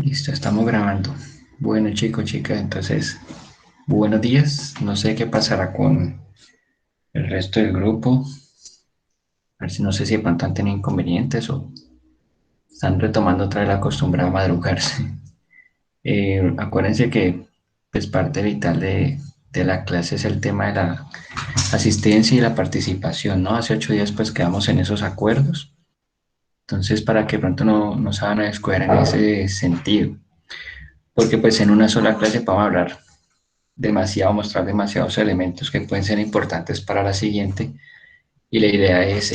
Listo, estamos grabando. Bueno, chicos, chicas, entonces, buenos días. No sé qué pasará con el resto del grupo. A ver si no sé si de pronto han tenido inconvenientes o están retomando otra vez la costumbre a madrugarse. Acuérdense que pues, parte vital de la clase es el tema de la asistencia y la participación, ¿no? Hace 8 días pues quedamos en esos acuerdos. Entonces, para que pronto no se van a descuidar en ese sentido. Porque pues en una sola clase vamos a hablar demasiado, mostrar demasiados elementos que pueden ser importantes para la siguiente. Y la idea es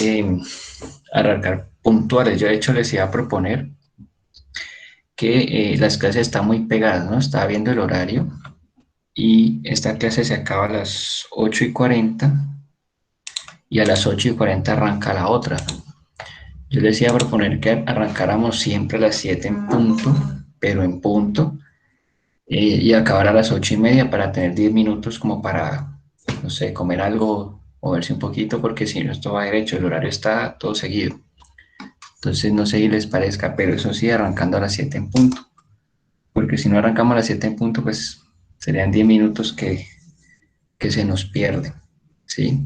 arrancar puntuales. Yo de hecho les iba a proponer que las clases están muy pegadas, ¿no? Estaba viendo el horario y esta clase se acaba a las 8:40 y a las 8:40 arranca la otra. Yo les iba a proponer que arrancáramos siempre a las 7 en punto, pero en punto, y acabar a las 8:30 para tener 10 minutos como para, no sé, comer algo, moverse un poquito, porque si no, esto va derecho, el horario está todo seguido. Entonces, no sé si les parezca, pero eso sí, arrancando a las 7 en punto, porque si no arrancamos a las 7 en punto, pues serían 10 minutos que se nos pierden, ¿sí?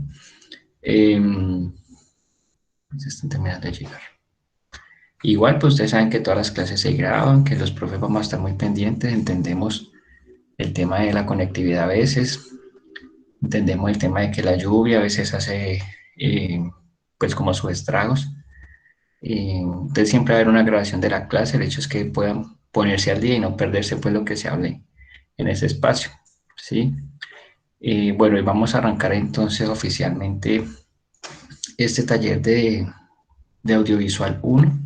Eh, se están terminando de llegar. Igual, pues ustedes saben que todas las clases se graban, que los profes vamos a estar muy pendientes, entendemos el tema de la conectividad a veces, entendemos el tema de que la lluvia a veces hace pues como sus estragos. Entonces siempre va a haber una grabación de la clase, el hecho es que puedan ponerse al día y no perderse pues lo que se hable en ese espacio, ¿sí? Bueno, y vamos a arrancar entonces oficialmente este taller de audiovisual 1.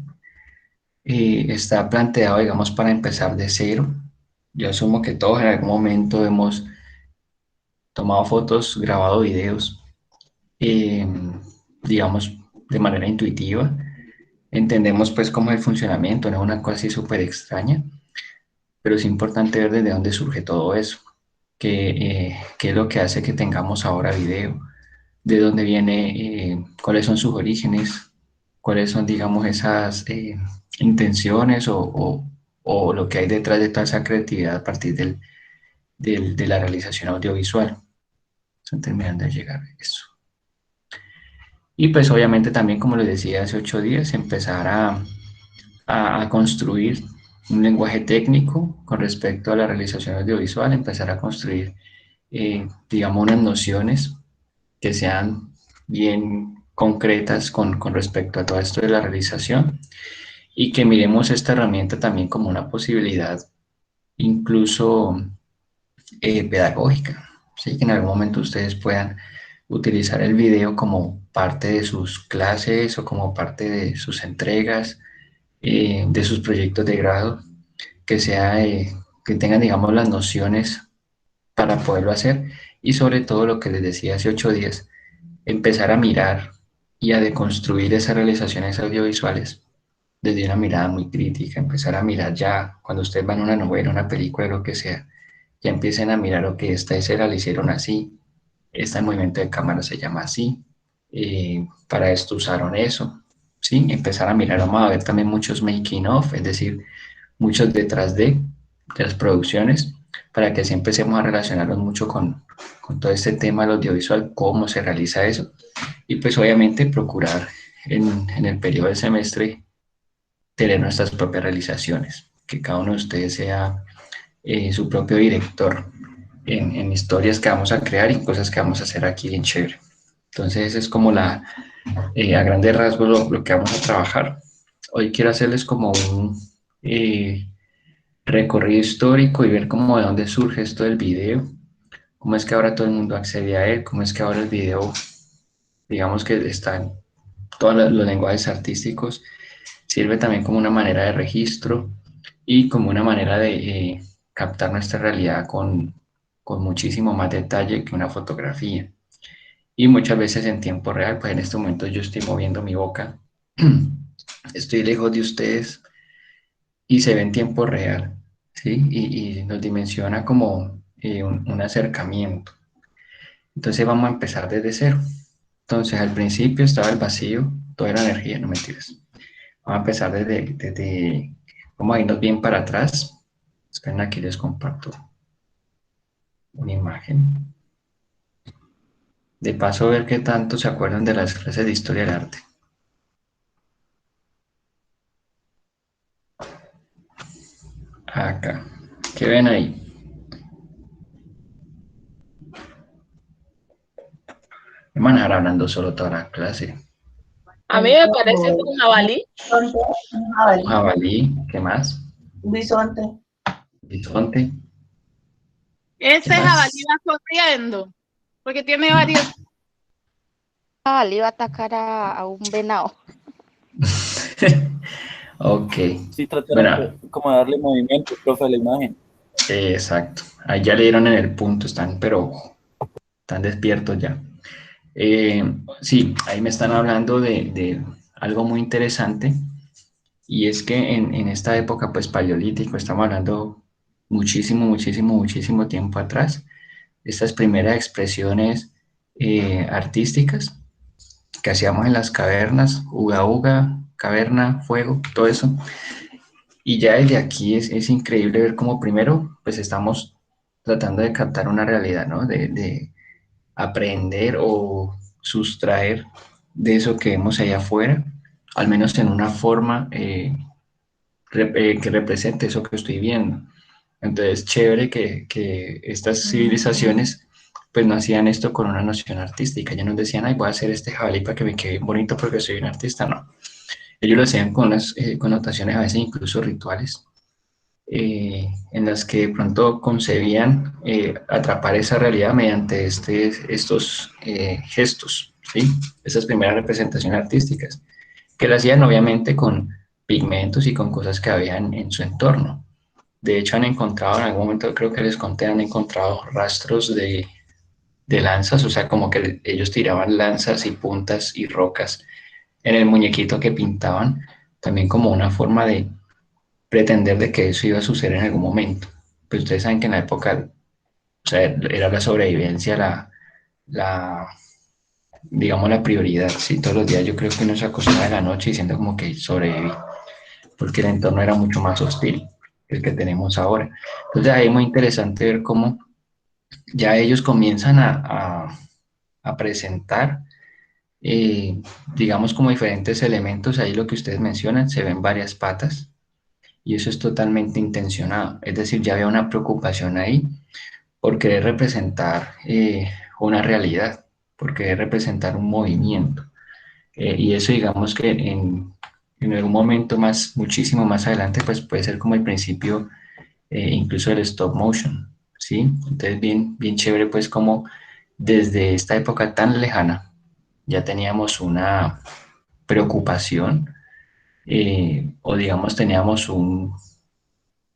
Está planteado, digamos, para empezar de cero. Yo asumo que todos en algún momento hemos tomado fotos, grabado videos, eh, digamos, de manera intuitiva. Entendemos pues cómo es el funcionamiento, no es una cosa así súper extraña, pero es importante ver desde dónde surge todo eso, qué es lo que hace que tengamos ahora video, de dónde viene, cuáles son sus orígenes, cuáles son, digamos, esas intenciones o lo que hay detrás de toda esa creatividad a partir de la realización audiovisual. Están terminando de llegar eso. Y pues obviamente también, como les decía hace 8 días, empezar a construir un lenguaje técnico con respecto a la realización audiovisual, empezar a construir, digamos, unas nociones que sean bien concretas con respecto a todo esto de la realización y que miremos esta herramienta también como una posibilidad incluso pedagógica, ¿sí? Que en algún momento ustedes puedan utilizar el video como parte de sus clases o como parte de sus entregas, de sus proyectos de grado, que sea, que tengan, digamos, las nociones para poderlo hacer y sobre todo lo que les decía hace 8 días, empezar a mirar y a deconstruir esas realizaciones audiovisuales desde una mirada muy crítica, empezar a mirar ya cuando ustedes van a una novela, una película, lo que sea, ya empiecen a mirar, ok, esta escena la hicieron así, este movimiento de cámara se llama así, para esto usaron eso, ¿sí? Empezar a mirar, vamos a ver también muchos making of, es decir, muchos detrás de las producciones, para que así empecemos a relacionarnos mucho con todo este tema del audiovisual, cómo se realiza eso, y pues obviamente procurar en el periodo del semestre tener nuestras propias realizaciones, que cada uno de ustedes sea su propio director en historias que vamos a crear y cosas que vamos a hacer aquí en Chévere. Entonces, esa es como a grandes rasgos lo que vamos a trabajar. Hoy quiero hacerles como un recorrido histórico y ver cómo de dónde surge esto del video, cómo es que ahora todo el mundo accede a él, cómo es que ahora el video, digamos que está en todos los lenguajes artísticos, sirve también como una manera de registro y como una manera de captar nuestra realidad con muchísimo más detalle que una fotografía. Y muchas veces en tiempo real, pues en este momento yo estoy moviendo mi boca, estoy lejos de ustedes y se ve en tiempo real, ¿sí? Y nos dimensiona como un acercamiento. Entonces vamos a empezar desde cero. Entonces al principio estaba el vacío, toda la energía, no mentiras. Vamos a empezar desde Vamos a irnos bien para atrás. Esperen, aquí les comparto una imagen. De paso, ver qué tanto se acuerdan de las clases de historia del arte. Acá. ¿Qué ven ahí? Me van a dejar hablando solo toda la clase. A mí me parece que un jabalí. Un Un jabalí, jabalí, ¿qué más? un bisonte. Bisonte, ¿qué Ese jabalí más? va corriendo, porque tiene varios. Le iba a atacar a un venado. Ok. Sí, trataron Bueno, de como darle movimiento, profe, a la imagen. exacto. Ahí ya le dieron en el punto, están, pero están despiertos ya. Sí, ahí me están hablando de algo muy interesante, y es que en esta época, pues paleolítico, estamos hablando muchísimo, muchísimo, muchísimo tiempo atrás, estas primeras expresiones artísticas que hacíamos en las cavernas, uga uga, caverna, fuego, todo eso. Y ya desde aquí es increíble ver cómo primero, pues estamos tratando de captar una realidad, ¿no? De aprender o sustraer de eso que vemos allá afuera, al menos en una forma que represente eso que estoy viendo. Entonces, chévere que estas civilizaciones pues no hacían esto con una noción artística. Ya no decían, ay, voy a hacer este jabalí para que me quede bonito porque soy un artista, no. Ellos lo hacían con unas connotaciones a veces incluso rituales, en las que de pronto concebían atrapar esa realidad mediante estos gestos, ¿sí? Esas primeras representaciones artísticas, que lo hacían obviamente con pigmentos y con cosas que habían en su entorno. De hecho, han encontrado, en algún momento creo que les conté, han encontrado rastros de lanzas, o sea, como que ellos tiraban lanzas y puntas y rocas en el muñequito que pintaban, también como una forma de pretender de que eso iba a suceder en algún momento. Pues ustedes saben que en la época, o sea, era la sobrevivencia, la digamos, la prioridad, ¿sí? Todos los días yo creo que uno se acostaba en la noche diciendo como que sobreviví, porque el entorno era mucho más hostil que el que tenemos ahora. Entonces ahí es muy interesante ver cómo ya ellos comienzan a presentar, eh, digamos, como diferentes elementos. Ahí lo que ustedes mencionan, se ven varias patas, y eso es totalmente intencionado. Es decir, ya había una preocupación ahí por querer representar una realidad, por querer representar un movimiento. Y eso digamos que en algún momento más, muchísimo más adelante, pues puede ser como el principio incluso del stop motion, ¿sí? Entonces bien, bien chévere pues como desde esta época tan lejana ya teníamos una preocupación, o digamos teníamos un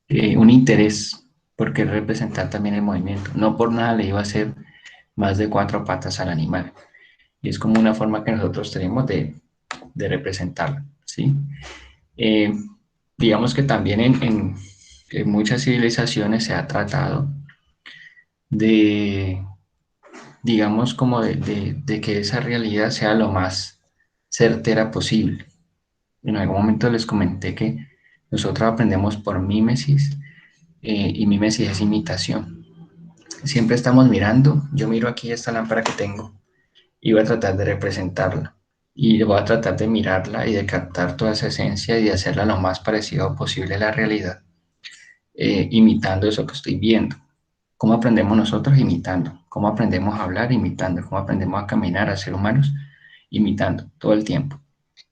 interés por querer representar también el movimiento. No por nada le iba a hacer más de cuatro patas al animal. Y es como una forma que nosotros tenemos de representarlo, ¿sí? Eh, digamos que también en muchas civilizaciones se ha tratado de, digamos, como de que esa realidad sea lo más certera posible. En algún momento les comenté que nosotros aprendemos por mímesis, y mímesis es imitación. Siempre estamos mirando, yo miro aquí esta lámpara que tengo y voy a tratar de representarla. Y voy a tratar de mirarla y de captar toda esa esencia y de hacerla lo más parecido posible a la realidad, imitando eso que estoy viendo. ¿Cómo aprendemos nosotros? Imitando. ¿Cómo aprendemos a hablar? Imitando. ¿Cómo aprendemos a caminar, a ser humanos? Imitando todo el tiempo.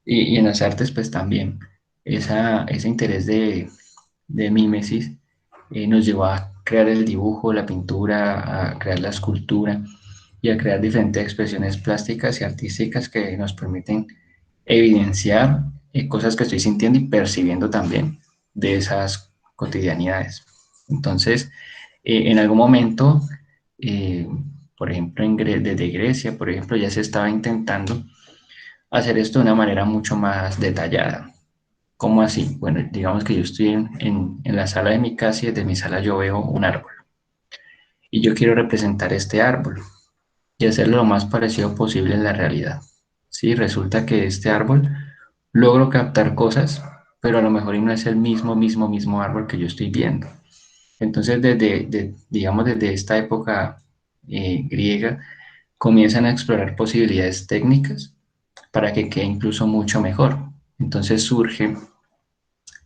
Y en las artes, pues también, ese interés de mímesis nos llevó a crear el dibujo, la pintura, a crear la escultura y a crear diferentes expresiones plásticas y artísticas que nos permiten evidenciar cosas que estoy sintiendo y percibiendo también de esas cotidianidades. Entonces, en algún momento, eh, por ejemplo, desde Grecia, por ejemplo, ya se estaba intentando hacer esto de una manera mucho más detallada. ¿Cómo así? Bueno, digamos que yo estoy en la sala de mi casa y desde mi sala yo veo un árbol y yo quiero representar este árbol y hacerlo lo más parecido posible en la realidad. Sí, resulta que este árbol logro captar cosas, pero a lo mejor y no es el mismo árbol que yo estoy viendo. Entonces, digamos, desde esta época griega, comienzan a explorar posibilidades técnicas para que quede incluso mucho mejor. Entonces surge,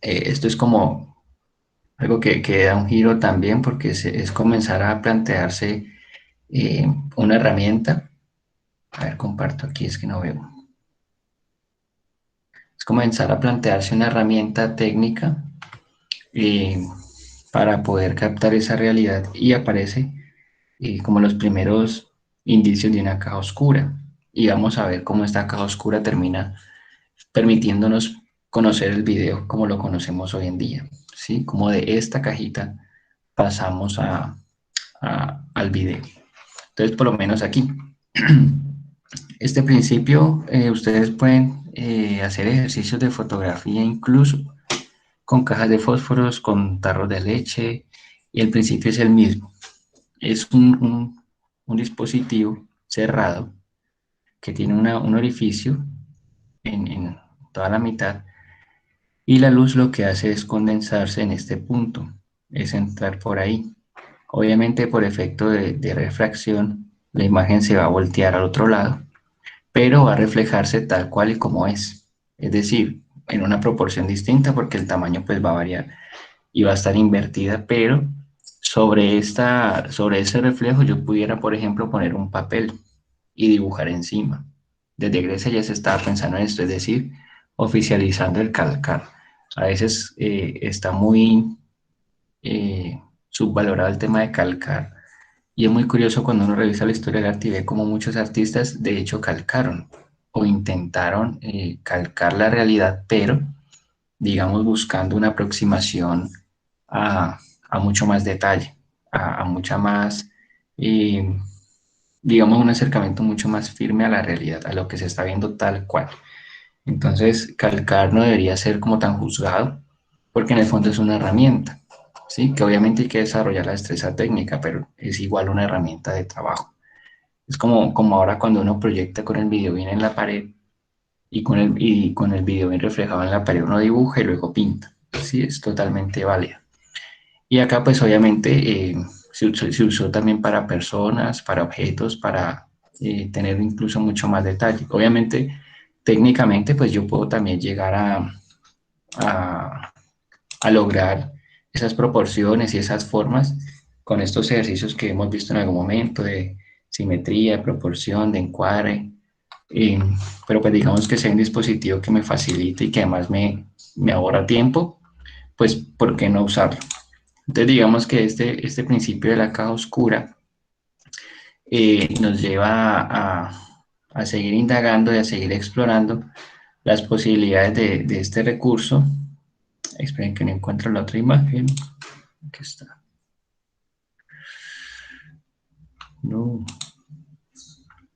esto es como algo que da un giro también porque es comenzar a plantearse una herramienta. A ver, comparto aquí, es que no veo. Es comenzar a plantearse una herramienta técnica eh, para poder captar esa realidad y aparece como los primeros indicios de una caja oscura. Y vamos a ver cómo esta caja oscura termina permitiéndonos conocer el video como lo conocemos hoy en día, ¿sí? Como de esta cajita pasamos al video. Entonces, por lo menos aquí. Este principio, ustedes pueden hacer ejercicios de fotografía incluso con cajas de fósforos, con tarros de leche, y el principio es el mismo. Es un dispositivo cerrado que tiene un orificio en toda la mitad y la luz lo que hace es condensarse en este punto, es entrar por ahí. Obviamente por efecto de refracción la imagen se va a voltear al otro lado, pero va a reflejarse tal cual y como es decir, en una proporción distinta porque el tamaño pues va a variar y va a estar invertida, pero sobre ese reflejo yo pudiera, por ejemplo, poner un papel y dibujar encima. Desde Grecia ya se estaba pensando en esto, es decir, oficializando el calcar. A veces está muy subvalorado el tema de calcar y es muy curioso cuando uno revisa la historia del arte y ve cómo muchos artistas de hecho calcaron o intentaron calcar la realidad, pero digamos buscando una aproximación a, a mucho más detalle, a mucha más, eh, digamos, un acercamiento mucho más firme a la realidad, a lo que se está viendo tal cual. Entonces, calcar no debería ser como tan juzgado, porque en el fondo es una herramienta, ¿sí? Que obviamente hay que desarrollar la destreza técnica, pero es igual una herramienta de trabajo. Es como ahora cuando uno proyecta con el video bien en la pared y con el video bien reflejado en la pared uno dibuja y luego pinta, ¿sí? Es totalmente válido. Y acá pues obviamente se usó también para personas, para objetos, para tener incluso mucho más detalle. Obviamente técnicamente pues yo puedo también llegar a, a lograr esas proporciones y esas formas con estos ejercicios que hemos visto en algún momento de simetría, de proporción, de encuadre, eh, pero pues digamos que sea un dispositivo que me facilite y que además me ahorra tiempo, pues ¿por qué no usarlo? Entonces digamos que este principio de la caja oscura nos lleva a seguir indagando y a seguir explorando las posibilidades de este recurso. Esperen que no encuentro la otra imagen. Aquí está. No,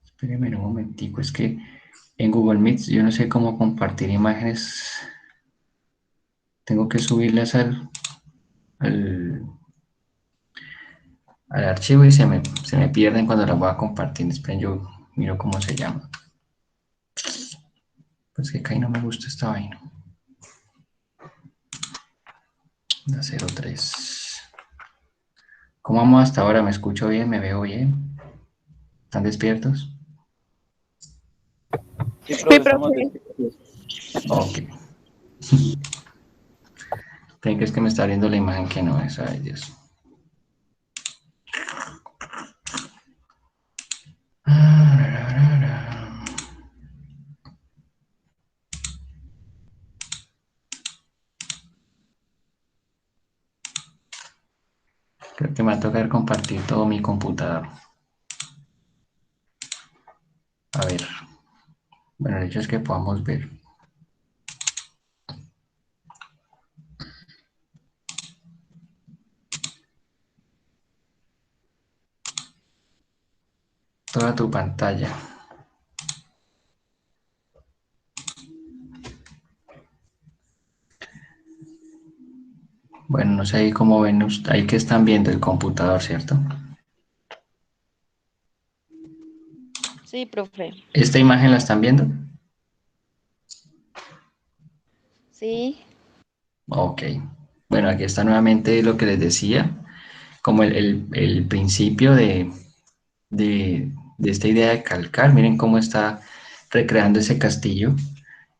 espérenme un momentico, es que en Google Meet yo no sé cómo compartir imágenes. Tengo que subirlas al, al archivo y se me pierden cuando las voy a compartir. Esperen, yo miro cómo se llama. Pues que acá no me gusta esta vaina. La 03. ¿Cómo vamos hasta ahora? ¿Me escucho bien? ¿Me veo bien? ¿Están despiertos? Sí, Sí, profe, estamos profe. despiertos. Ok. Creen que es que me está abriendo la imagen que no es. Ay, Dios. Creo que me va a tocar compartir todo mi computador. A ver. Bueno, el hecho es que podamos ver. Toda tu pantalla. Bueno, no sé ahí cómo ven, ahí que están viendo el computador, ¿cierto? Sí, profe. ¿Esta imagen la están viendo? Sí. Ok. Bueno, aquí está nuevamente lo que les decía, como el principio de esta idea de calcar. Miren cómo está recreando ese castillo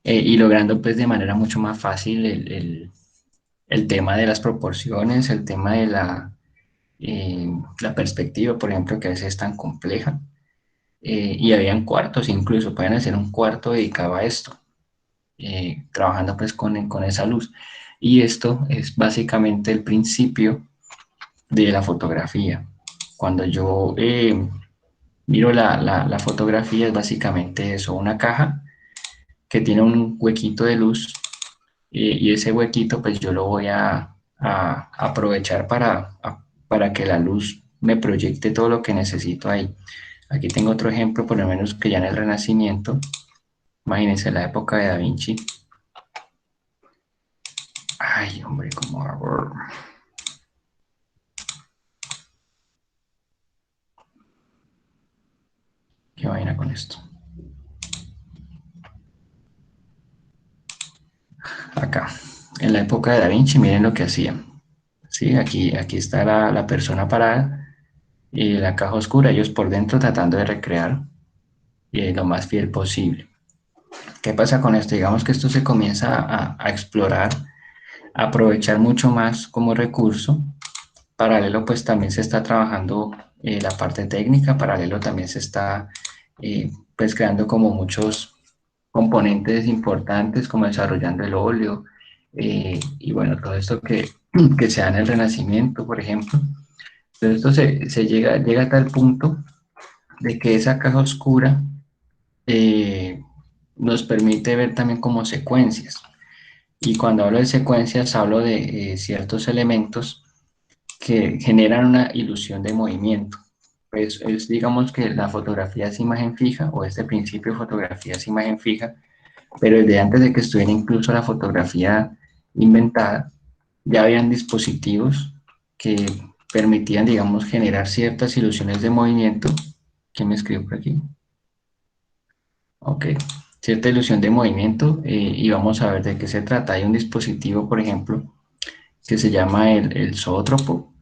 y logrando pues de manera mucho más fácil el tema de las proporciones, el tema de la perspectiva, por ejemplo, que a veces es tan compleja. Y habían cuartos incluso, pueden hacer un cuarto dedicado a esto, trabajando pues con esa luz. Y esto es básicamente el principio de la fotografía. Cuando yo miro la fotografía es básicamente eso, una caja que tiene un huequito de luz y ese huequito pues yo lo voy a aprovechar para que la luz me proyecte todo lo que necesito ahí. Aquí tengo otro ejemplo, por lo menos que ya en el Renacimiento, imagínense la época de Da Vinci. Ay, hombre, ¿cómo hago? ¿Qué vaina con esto? Acá, en la época de Da Vinci, miren lo que hacían. Sí, aquí está la persona parada y la caja oscura, ellos por dentro tratando de recrear lo más fiel posible. ¿Qué pasa con esto? Digamos que esto se comienza a explorar, a aprovechar mucho más como recurso. Paralelo, pues también se está trabajando la parte técnica, paralelo también se está pues creando como muchos componentes importantes, como desarrollando el óleo, y bueno, todo esto que se da en el Renacimiento, por ejemplo. Entonces esto se llega a tal punto de que esa caja oscura eh, nos permite ver también como secuencias. Y cuando hablo de secuencias, hablo de ciertos elementos que generan una ilusión de movimiento. Pues es, digamos que la fotografía es imagen fija, o este principio de fotografía es imagen fija, pero desde antes de que estuviera incluso la fotografía inventada, ya habían dispositivos que permitían, digamos, generar ciertas ilusiones de movimiento. ¿Quién me escribió por aquí? Ok, cierta ilusión de movimiento y vamos a ver de qué se trata. Hay un dispositivo, por ejemplo, que se llama el zoótropo,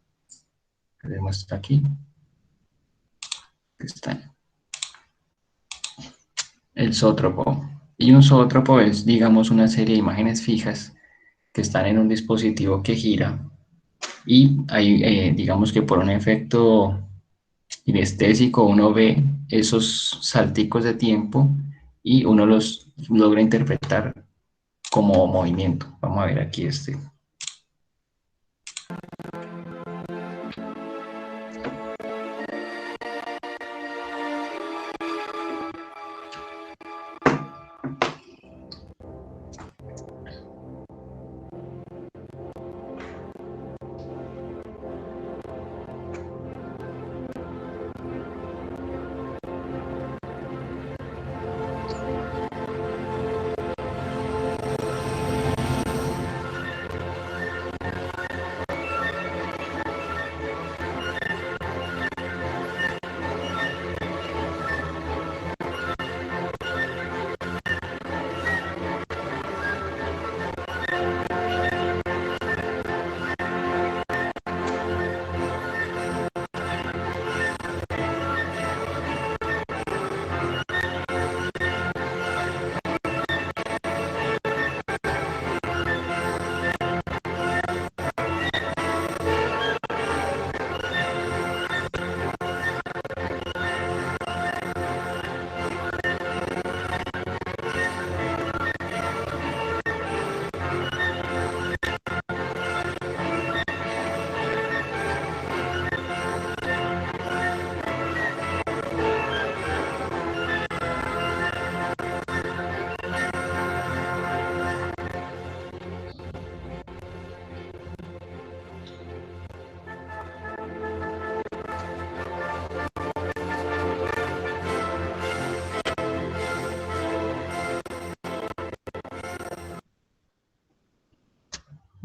que les muestro aquí, que está el zoótropo. Y un zoótropo es, digamos, una serie de imágenes fijas que están en un dispositivo que gira y hay, digamos que por un efecto kinestésico uno ve esos salticos de tiempo y uno los logra interpretar como movimiento. Vamos a ver aquí este.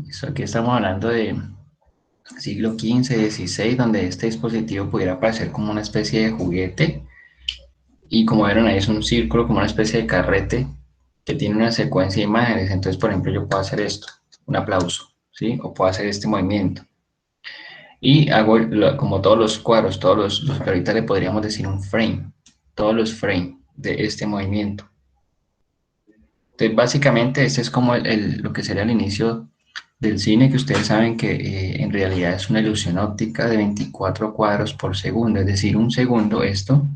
Eso, aquí estamos hablando de siglo XV, XVI, donde este dispositivo pudiera parecer como una especie de juguete y como vieron ahí es un círculo, como una especie de carrete que tiene una secuencia de imágenes. Entonces, por ejemplo, yo puedo hacer esto. un aplauso, ¿sí? O puedo hacer este movimiento. Y hago como todos los cuadros, que ahorita le podríamos decir un frame, todos los frames de este movimiento. Entonces, básicamente, este es como lo que sería el inicio del cine, que ustedes saben que en realidad es una ilusión óptica de 24 cuadros por segundo, es decir, un segundo, esto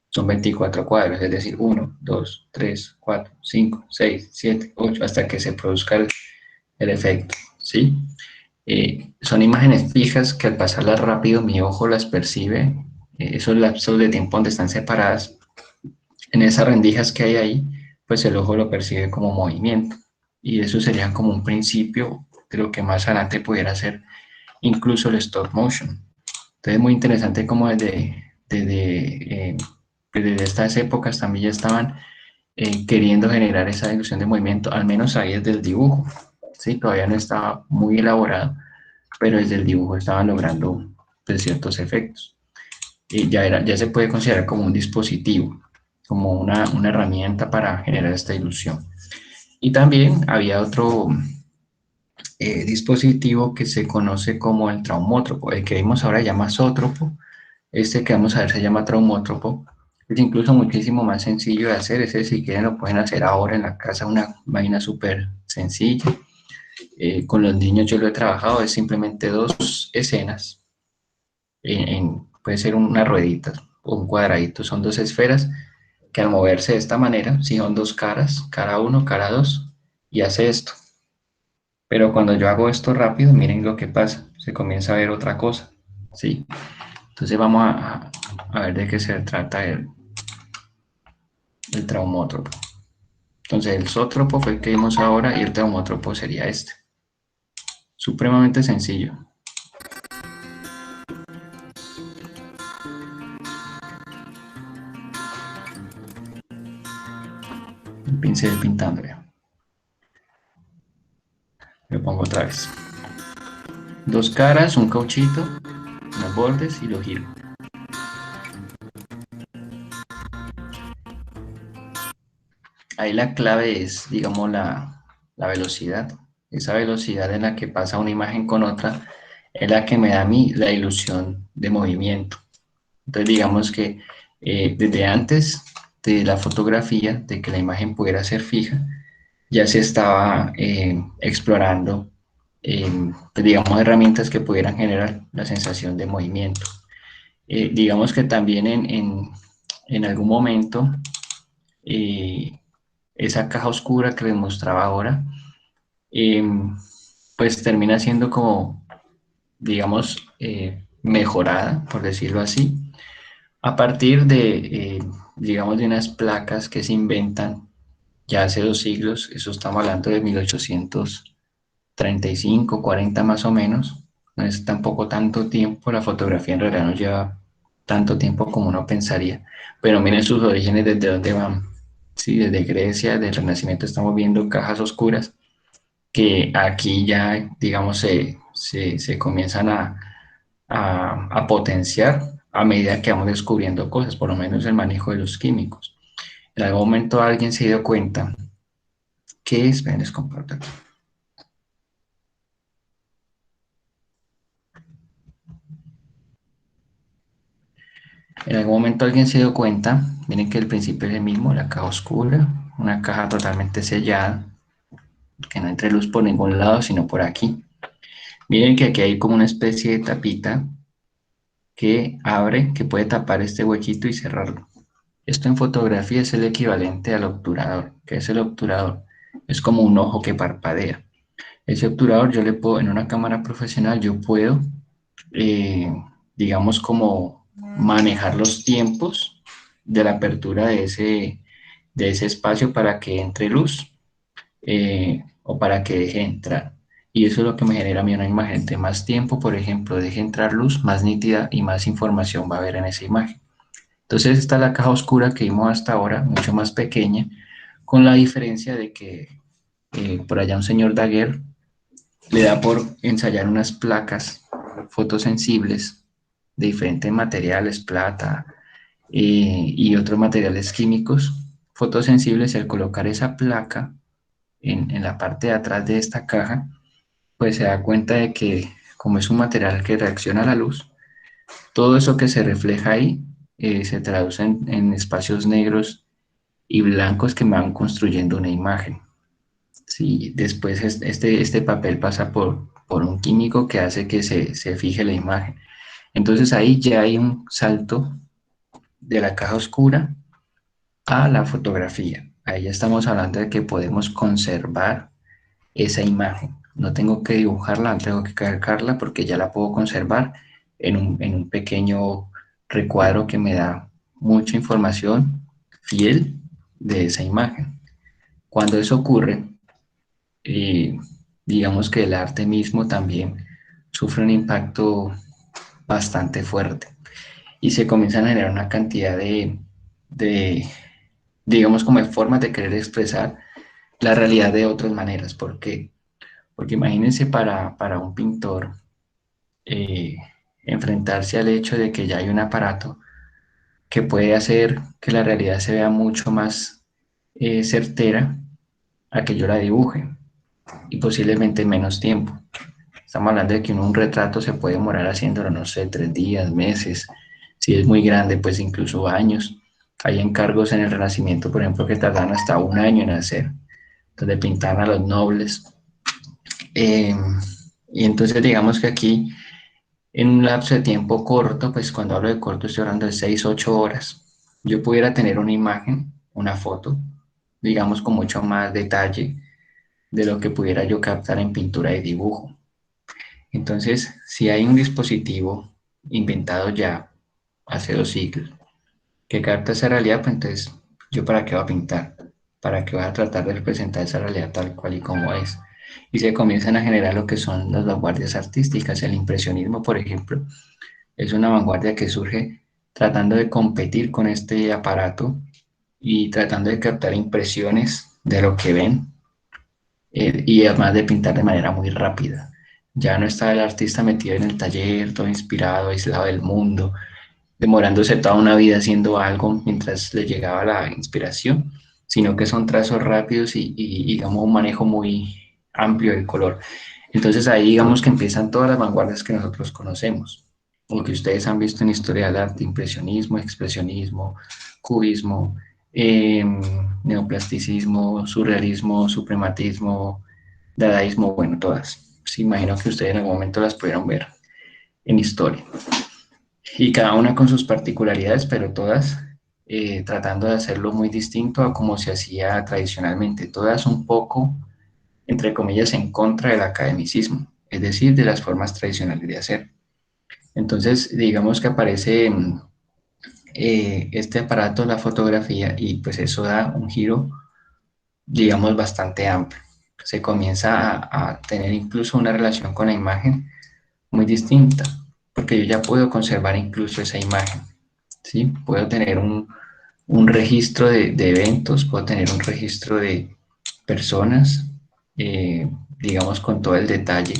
son 24 cuadros, es decir, 1, 2, 3, 4, 5, 6, 7, 8, hasta que se produzca el efecto, ¿sí? Son imágenes fijas que al pasarlas rápido mi ojo las percibe, esos lapsos de tiempo donde están separadas, en esas rendijas que hay ahí, pues el ojo lo percibe como movimiento, y eso sería como un principio de lo que más adelante pudiera ser incluso el stop motion. Entonces es muy interesante como desde estas épocas también ya estaban queriendo generar esa ilusión de movimiento, al menos ahí desde el dibujo, ¿sí? Todavía no estaba muy elaborado, pero desde el dibujo estaban logrando pues, ciertos efectos. Y ya se puede considerar como un dispositivo, como una herramienta para generar esta ilusión. Y también había otro dispositivo que se conoce como el traumótropo. El que vimos ahora se llama zótropo, este que vamos a ver se llama traumótropo. Es incluso muchísimo más sencillo de hacer, ese si quieren lo pueden hacer ahora en la casa, una máquina súper sencilla. Con los niños yo lo he trabajado, es simplemente dos escenas, puede ser una ruedita o un cuadradito, son dos esferas que al moverse de esta manera, si son dos caras, cara 1, cara 2, y hace esto. Pero cuando yo hago esto rápido, miren lo que pasa, se comienza a ver otra cosa, ¿sí? Entonces vamos a ver de qué se trata el traumótropo. Entonces el zótropo fue el que vimos ahora y el traumótropo sería este. Supremamente sencillo. Un pincel pintando ya. Lo pongo otra vez. Dos caras, un cauchito, los bordes y lo giro. Ahí la clave es, digamos, la velocidad. Esa velocidad en la que pasa una imagen con otra es la que me da a mí la ilusión de movimiento. Entonces, digamos que desde antes de la fotografía, de que la imagen pudiera ser fija, ya se estaba explorando, pues, digamos, herramientas que pudieran generar la sensación de movimiento. Digamos que también en algún momento, esa caja oscura que les mostraba ahora, pues termina siendo como, digamos, mejorada, por decirlo así, a partir de, digamos, de unas placas que se inventan ya hace 2 siglos, eso estamos hablando de 1835, 40 más o menos, no es tampoco tanto tiempo, la fotografía en realidad no lleva tanto tiempo como uno pensaría, pero miren sus orígenes desde dónde van, sí, desde Grecia, del Renacimiento estamos viendo cajas oscuras, que aquí ya, digamos, se comienzan a potenciar a medida que vamos descubriendo cosas, por lo menos el manejo de los químicos. En algún momento alguien se dio cuenta que es, ven, les comparto aquí. En algún momento alguien se dio cuenta, miren que el principio es el mismo, la caja oscura, una caja totalmente sellada, que no entre luz por ningún lado, sino por aquí. Miren que aquí hay como una especie de tapita que abre, que puede tapar este huequito y cerrarlo. Esto en fotografía es el equivalente al obturador. ¿Qué es el obturador? Es como un ojo que parpadea. Ese obturador yo le puedo, en una cámara profesional, yo puedo, digamos, como manejar los tiempos de la apertura de ese espacio para que entre luz o para que deje entrar. Y eso es lo que me genera a mí una imagen. Entre más tiempo, por ejemplo, deje entrar luz, más nítida y más información va a haber en esa imagen. Entonces está la caja oscura que vimos hasta ahora, mucho más pequeña, con la diferencia de que por allá un señor Daguerre le da por ensayar unas placas fotosensibles de diferentes materiales, plata y otros materiales químicos fotosensibles, y al colocar esa placa en la parte de atrás de esta caja, pues se da cuenta de que como es un material que reacciona a la luz, todo eso que se refleja ahí se traduce en espacios negros y blancos que van construyendo una imagen. Sí, después este papel pasa por un químico que hace que se fije la imagen. Entonces ahí ya hay un salto de la caja oscura a la fotografía. Ahí ya estamos hablando de que podemos conservar esa imagen. No tengo que dibujarla, no tengo que calcarla porque ya la puedo conservar en un pequeño recuadro que me da mucha información fiel de esa imagen. Cuando eso ocurre, y digamos que el arte mismo también sufre un impacto bastante fuerte y se comienzan a generar una cantidad de digamos, como de formas de querer expresar la realidad de otras maneras. ¿Por qué? Porque imagínense para un pintor eh, enfrentarse al hecho de que ya hay un aparato que puede hacer que la realidad se vea mucho más certera a que yo la dibuje y posiblemente en menos tiempo. Estamos hablando de que un retrato se puede demorar haciéndolo, no sé, 3 días, meses. Si es muy grande, pues incluso años. Hay encargos en el Renacimiento, por ejemplo, que tardan hasta un año en hacer, donde pintaban a los nobles. Eh, y entonces digamos que aquí, en un lapso de tiempo corto, pues cuando hablo de corto estoy hablando de 6, 8 horas, yo pudiera tener una imagen, una foto, digamos con mucho más detalle de lo que pudiera yo captar en pintura y dibujo. Entonces, si hay un dispositivo inventado ya hace 2 siglos que capta esa realidad, pues entonces, ¿yo para qué voy a pintar? ¿Para qué voy a tratar de representar esa realidad tal cual y como es? Y se comienzan a generar lo que son las vanguardias artísticas. El impresionismo, por ejemplo, es una vanguardia que surge tratando de competir con este aparato y tratando de captar impresiones de lo que ven y además de pintar de manera muy rápida. Ya no está el artista metido en el taller, todo inspirado, aislado del mundo, demorándose toda una vida haciendo algo mientras le llegaba la inspiración, sino que son trazos rápidos y digamos un manejo muy amplio del color. Entonces ahí digamos que empiezan todas las vanguardias que nosotros conocemos, o que ustedes han visto en historia del arte: impresionismo, expresionismo, cubismo, neoplasticismo, surrealismo, suprematismo, dadaísmo, bueno, todas. Sí, imagino que ustedes en algún momento las pudieron ver en historia. Y cada una con sus particularidades, pero todas tratando de hacerlo muy distinto a como se hacía tradicionalmente. Todas un poco, entre comillas, en contra del academicismo, es decir, de las formas tradicionales de hacer. Entonces, digamos que aparece este aparato, la fotografía, y pues eso da un giro, digamos, bastante amplio. Se comienza a tener incluso una relación con la imagen muy distinta, porque yo ya puedo conservar incluso esa imagen, ¿sí? Puedo tener un registro de eventos, puedo tener un registro de personas, digamos, con todo el detalle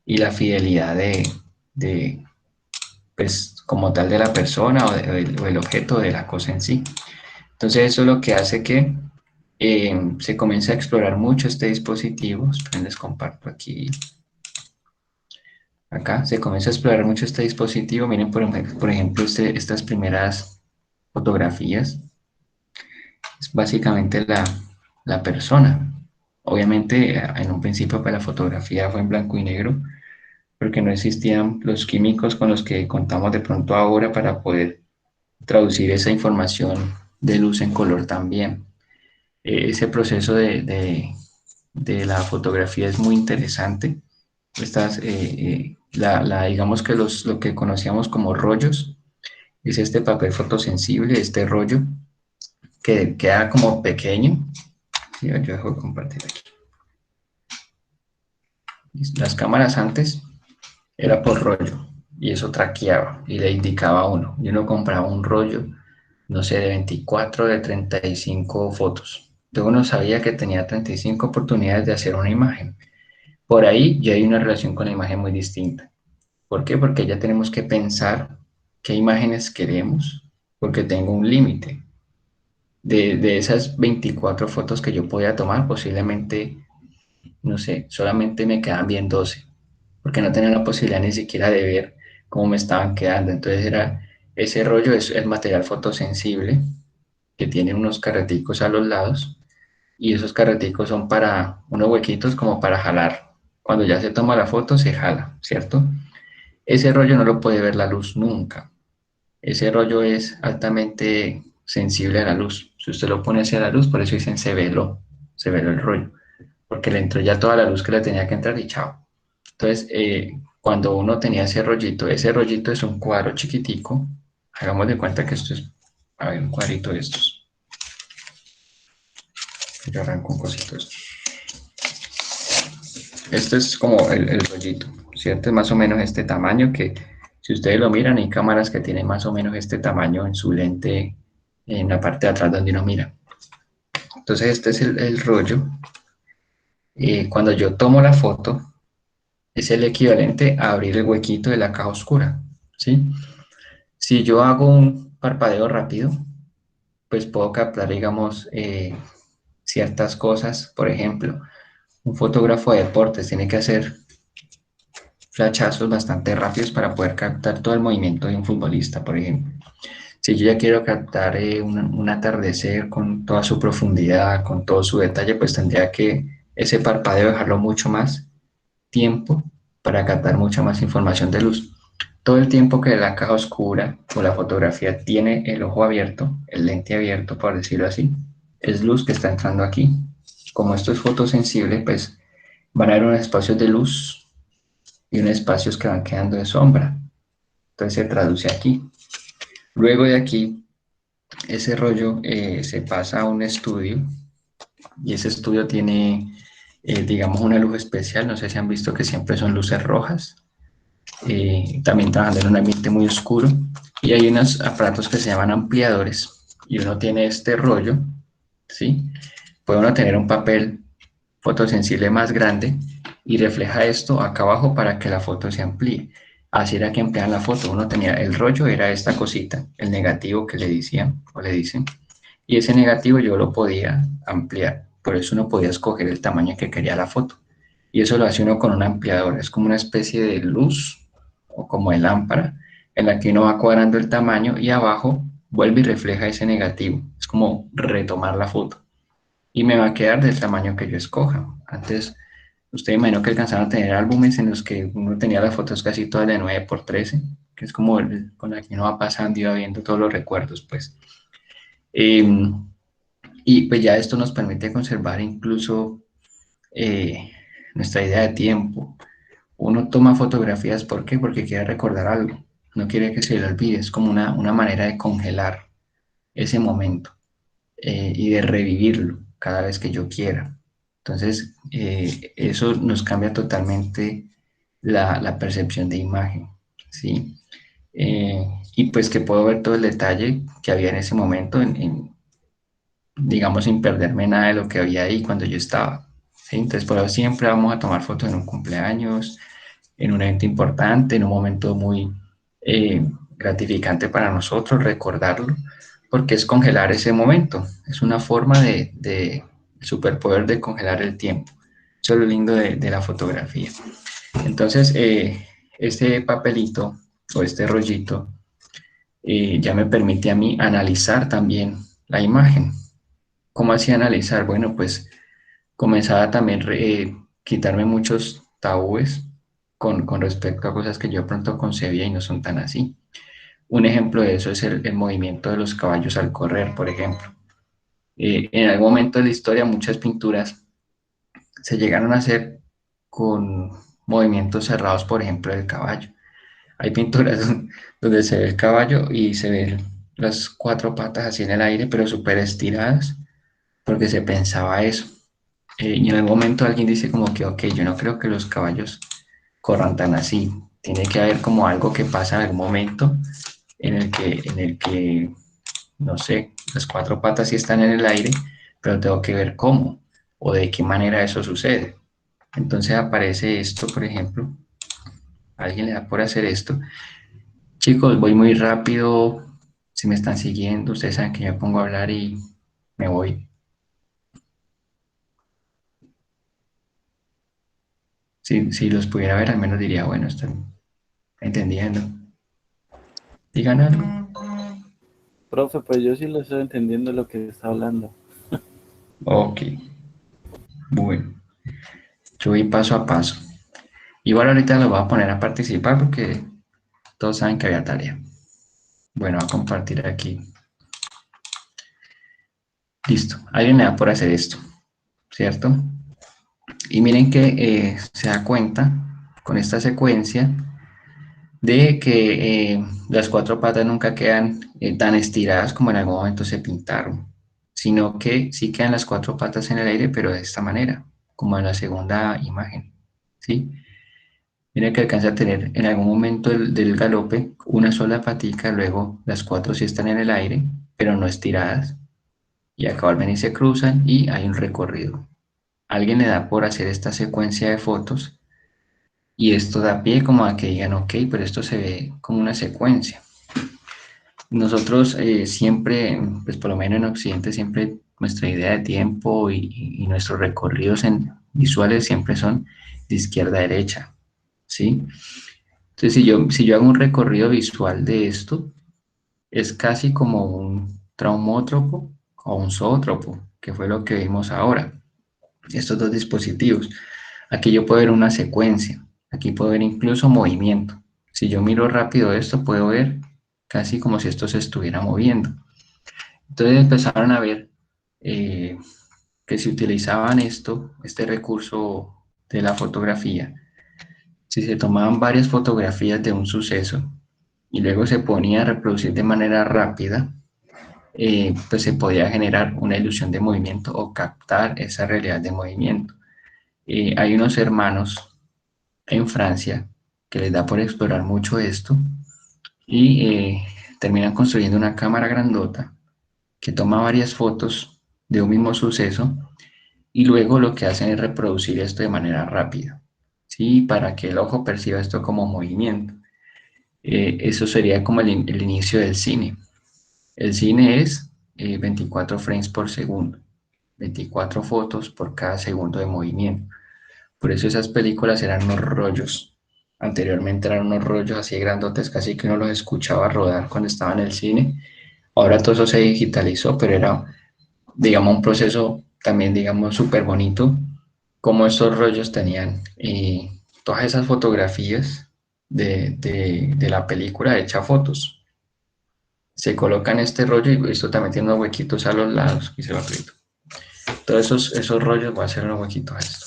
y la fidelidad de, pues, como tal de la persona o el objeto de la cosa en sí. Entonces eso es lo que hace que se comience a explorar mucho este dispositivo. Esperen, les comparto aquí. Acá se comienza a explorar mucho este dispositivo. Miren, por ejemplo, estas primeras fotografías. Es básicamente la persona. Obviamente, en un principio, pues, la fotografía fue en blanco y negro, porque no existían los químicos con los que contamos de pronto ahora para poder traducir esa información de luz en color también. Ese proceso de la fotografía es muy interesante. Digamos que lo que conocíamos como rollos es este papel fotosensible, este rollo que queda como pequeño. Sí, yo dejo de compartir aquí. Las cámaras antes era por rollo y eso traqueaba y le indicaba a uno. Y uno compraba un rollo, no sé, de 24, de 35 fotos. Entonces uno sabía que tenía 35 oportunidades de hacer una imagen. Por ahí ya hay una relación con la imagen muy distinta. ¿Por qué? Porque ya tenemos que pensar qué imágenes queremos, porque tengo un límite. De esas 24 fotos que yo podía tomar, posiblemente no sé, solamente me quedaban bien 12, porque no tenía la posibilidad ni siquiera de ver cómo me estaban quedando. Entonces ese rollo es el material fotosensible que tiene unos carreticos a los lados y esos carreticos son para unos huequitos como para jalar. Cuando ya se toma la foto se jala, ¿cierto? Ese rollo no lo puede ver la luz nunca. Ese rollo es altamente sensible a la luz. Si usted lo pone hacia la luz, por eso dicen se veló el rollo, porque le entró ya toda la luz que le tenía que entrar y chao. Entonces, cuando uno tenía ese rollito es un cuadro chiquitico. Hagamos de cuenta que esto es, a ver, un cuadrito de estos. Yo arranco un cosito de estos. Este es como el rollito, ¿cierto? Es más o menos este tamaño que, si ustedes lo miran, hay cámaras que tienen más o menos este tamaño en su lente, en la parte de atrás donde uno mira. Entonces este es el rollo. Cuando yo tomo la foto, es el equivalente a abrir el huequito de la caja oscura, ¿sí? Si yo hago un parpadeo rápido, pues puedo captar, digamos, ciertas cosas. Por ejemplo, un fotógrafo de deportes tiene que hacer flashazos bastante rápidos para poder captar todo el movimiento de un futbolista, por ejemplo. Si yo ya quiero captar un atardecer con toda su profundidad, con todo su detalle, pues tendría que ese parpadeo dejarlo mucho más tiempo para captar mucha más información de luz. Todo el tiempo que la caja oscura o la fotografía tiene el ojo abierto, el lente abierto, por decirlo así, es luz que está entrando aquí. Como esto es fotosensible, pues van a haber unos espacios de luz y unos espacios que van quedando de sombra. Entonces se traduce aquí. Luego de aquí, ese rollo se pasa a un estudio y ese estudio tiene, digamos, una luz especial. No sé si han visto que siempre son luces rojas. También trabajando en un ambiente muy oscuro. Y hay unos aparatos que se llaman ampliadores y uno tiene este rollo, ¿sí? Puede uno tener un papel fotosensible más grande y refleja esto acá abajo para que la foto se amplíe. Así era que emplean la foto. Uno tenía el rollo, era esta cosita, el negativo que le decían o le dicen, y ese negativo yo lo podía ampliar. Por eso uno podía escoger el tamaño que quería la foto. Y eso lo hace uno con un ampliador. Es como una especie de luz o como de lámpara en la que uno va cuadrando el tamaño y abajo vuelve y refleja ese negativo. Es como retomar la foto y me va a quedar del tamaño que yo escoja. Antes, usted imagino que alcanzaron a tener álbumes en los que uno tenía las fotos casi todas de 9x13, que es como con la que uno va pasando y va viendo todos los recuerdos, pues. Eh, y pues ya esto nos permite conservar incluso eh, nuestra idea de tiempo. Uno toma fotografías, ¿por qué? Porque quiere recordar algo, no quiere que se le olvide, es como una manera de congelar ese momento y de revivirlo cada vez que yo quiera. Entonces, eso nos cambia totalmente la percepción de imagen, ¿sí? Y pues que puedo ver todo el detalle que había en ese momento, digamos, sin perderme nada de lo que había ahí cuando yo estaba, ¿sí? Entonces, por eso siempre vamos a tomar fotos en un cumpleaños, en un evento importante, en un momento muy gratificante para nosotros, recordarlo, porque es congelar ese momento, es una forma de superpoder de congelar el tiempo. Eso es lo lindo de la fotografía. Entonces, este papelito o este rollito ya me permite a mí analizar también la imagen. ¿Cómo hacía analizar? Bueno, pues comenzaba también quitarme muchos tabúes con respecto a cosas que yo de pronto concebía y no son tan así. Un ejemplo de eso es el movimiento de los caballos al correr, por ejemplo. En algún momento de la historia muchas pinturas se llegaron a hacer con movimientos cerrados, por ejemplo, del caballo. Hay pinturas donde se ve el caballo y se ven las cuatro patas así en el aire, pero súper estiradas, porque se pensaba eso. Y en algún momento alguien dice como que, ok, yo no creo que los caballos corran tan así. Tiene que haber como algo que pasa en algún momento en el que, no sé, las cuatro patas sí están en el aire, pero tengo que ver cómo o de qué manera eso sucede. Entonces aparece esto, por ejemplo, alguien le da por hacer esto. Chicos, voy muy rápido. Si me están siguiendo, ustedes saben que yo me pongo a hablar y me voy. Si los pudiera ver, al menos diría, bueno, están entendiendo. Digan algo. Profe, pues yo sí lo estoy entendiendo lo que está hablando. Ok, bueno, yo voy paso a paso. Igual ahorita los voy a poner a participar porque todos saben que había tarea. Bueno, voy a compartir aquí. Listo, alguien le da por hacer esto, ¿cierto? Y miren que se da cuenta con esta secuencia de que las cuatro patas nunca quedan tan estiradas como en algún momento se pintaron, sino que sí quedan las cuatro patas en el aire, pero de esta manera, como en la segunda imagen, ¿sí? Mira que alcanza a tener en algún momento del galope una sola patica, luego las cuatro sí están en el aire, pero no estiradas, y acá vuelven y se cruzan y hay un recorrido. Alguien le da por hacer esta secuencia de fotos y esto da pie como a que digan, ok, pero esto se ve como una secuencia. Nosotros siempre, pues por lo menos en Occidente, siempre nuestra idea de tiempo y nuestros recorridos visuales siempre son de izquierda a derecha, ¿sí? Entonces, si yo hago un recorrido visual de esto, es casi como un traumótropo o un zoótropo, que fue lo que vimos ahora, estos dos dispositivos. Aquí yo puedo ver una secuencia, aquí puedo ver incluso movimiento. Si yo miro rápido esto, puedo ver casi como si esto se estuviera moviendo. Entonces empezaron a ver eh, que si utilizaban este recurso de la fotografía, si se tomaban varias fotografías de un suceso y luego se ponía a reproducir de manera rápida, pues se podía generar una ilusión de movimiento o captar esa realidad de movimiento. Hay unos hermanos en Francia que les da por explorar mucho esto y terminan construyendo una cámara grandota que toma varias fotos de un mismo suceso y luego lo que hacen es reproducir esto de manera rápida, ¿sí? Para que el ojo perciba esto como movimiento. Eso sería como el inicio del cine. El cine es 24 frames por segundo, 24 fotos por cada segundo de movimiento. Por eso esas películas eran unos rollos. Anteriormente eran unos rollos así grandotes, casi que uno los escuchaba rodar cuando estaba en el cine. Ahora todo eso se digitalizó, pero era, digamos, un proceso también, digamos, súper bonito, como estos rollos tenían todas esas fotografías de la película hecha fotos. Se colocan este rollo y esto también tiene unos huequitos a los lados y se va frito. Todos esos rollos voy a hacer unos huequitos a esto.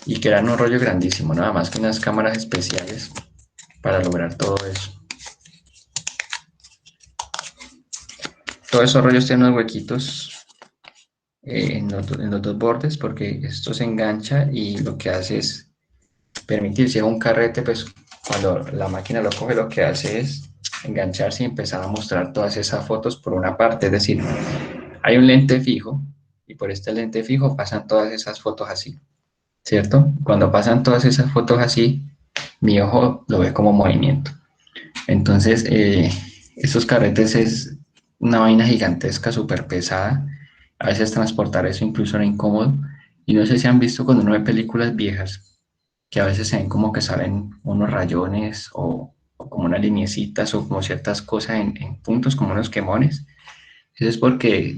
Y que eran un rollo grandísimo, nada más que unas cámaras especiales para lograr todo eso. Todos esos rollos tienen unos huequitos en los dos bordes porque esto se engancha y lo que hace es permitir, si es un carrete, pues cuando la máquina lo coge lo que hace es engancharse y empezar a mostrar todas esas fotos por una parte, es decir, hay un lente fijo y por este lente fijo pasan todas esas fotos así, ¿cierto? Cuando pasan todas esas fotos así, mi ojo lo ve como movimiento. Entonces, estos carretes es una vaina gigantesca, súper pesada. A veces transportar eso incluso era incómodo. Y no sé si han visto cuando uno ve películas viejas, que a veces se ven como que salen unos rayones o como unas lineecitas o como ciertas cosas en puntos, como unos quemones. Eso es porque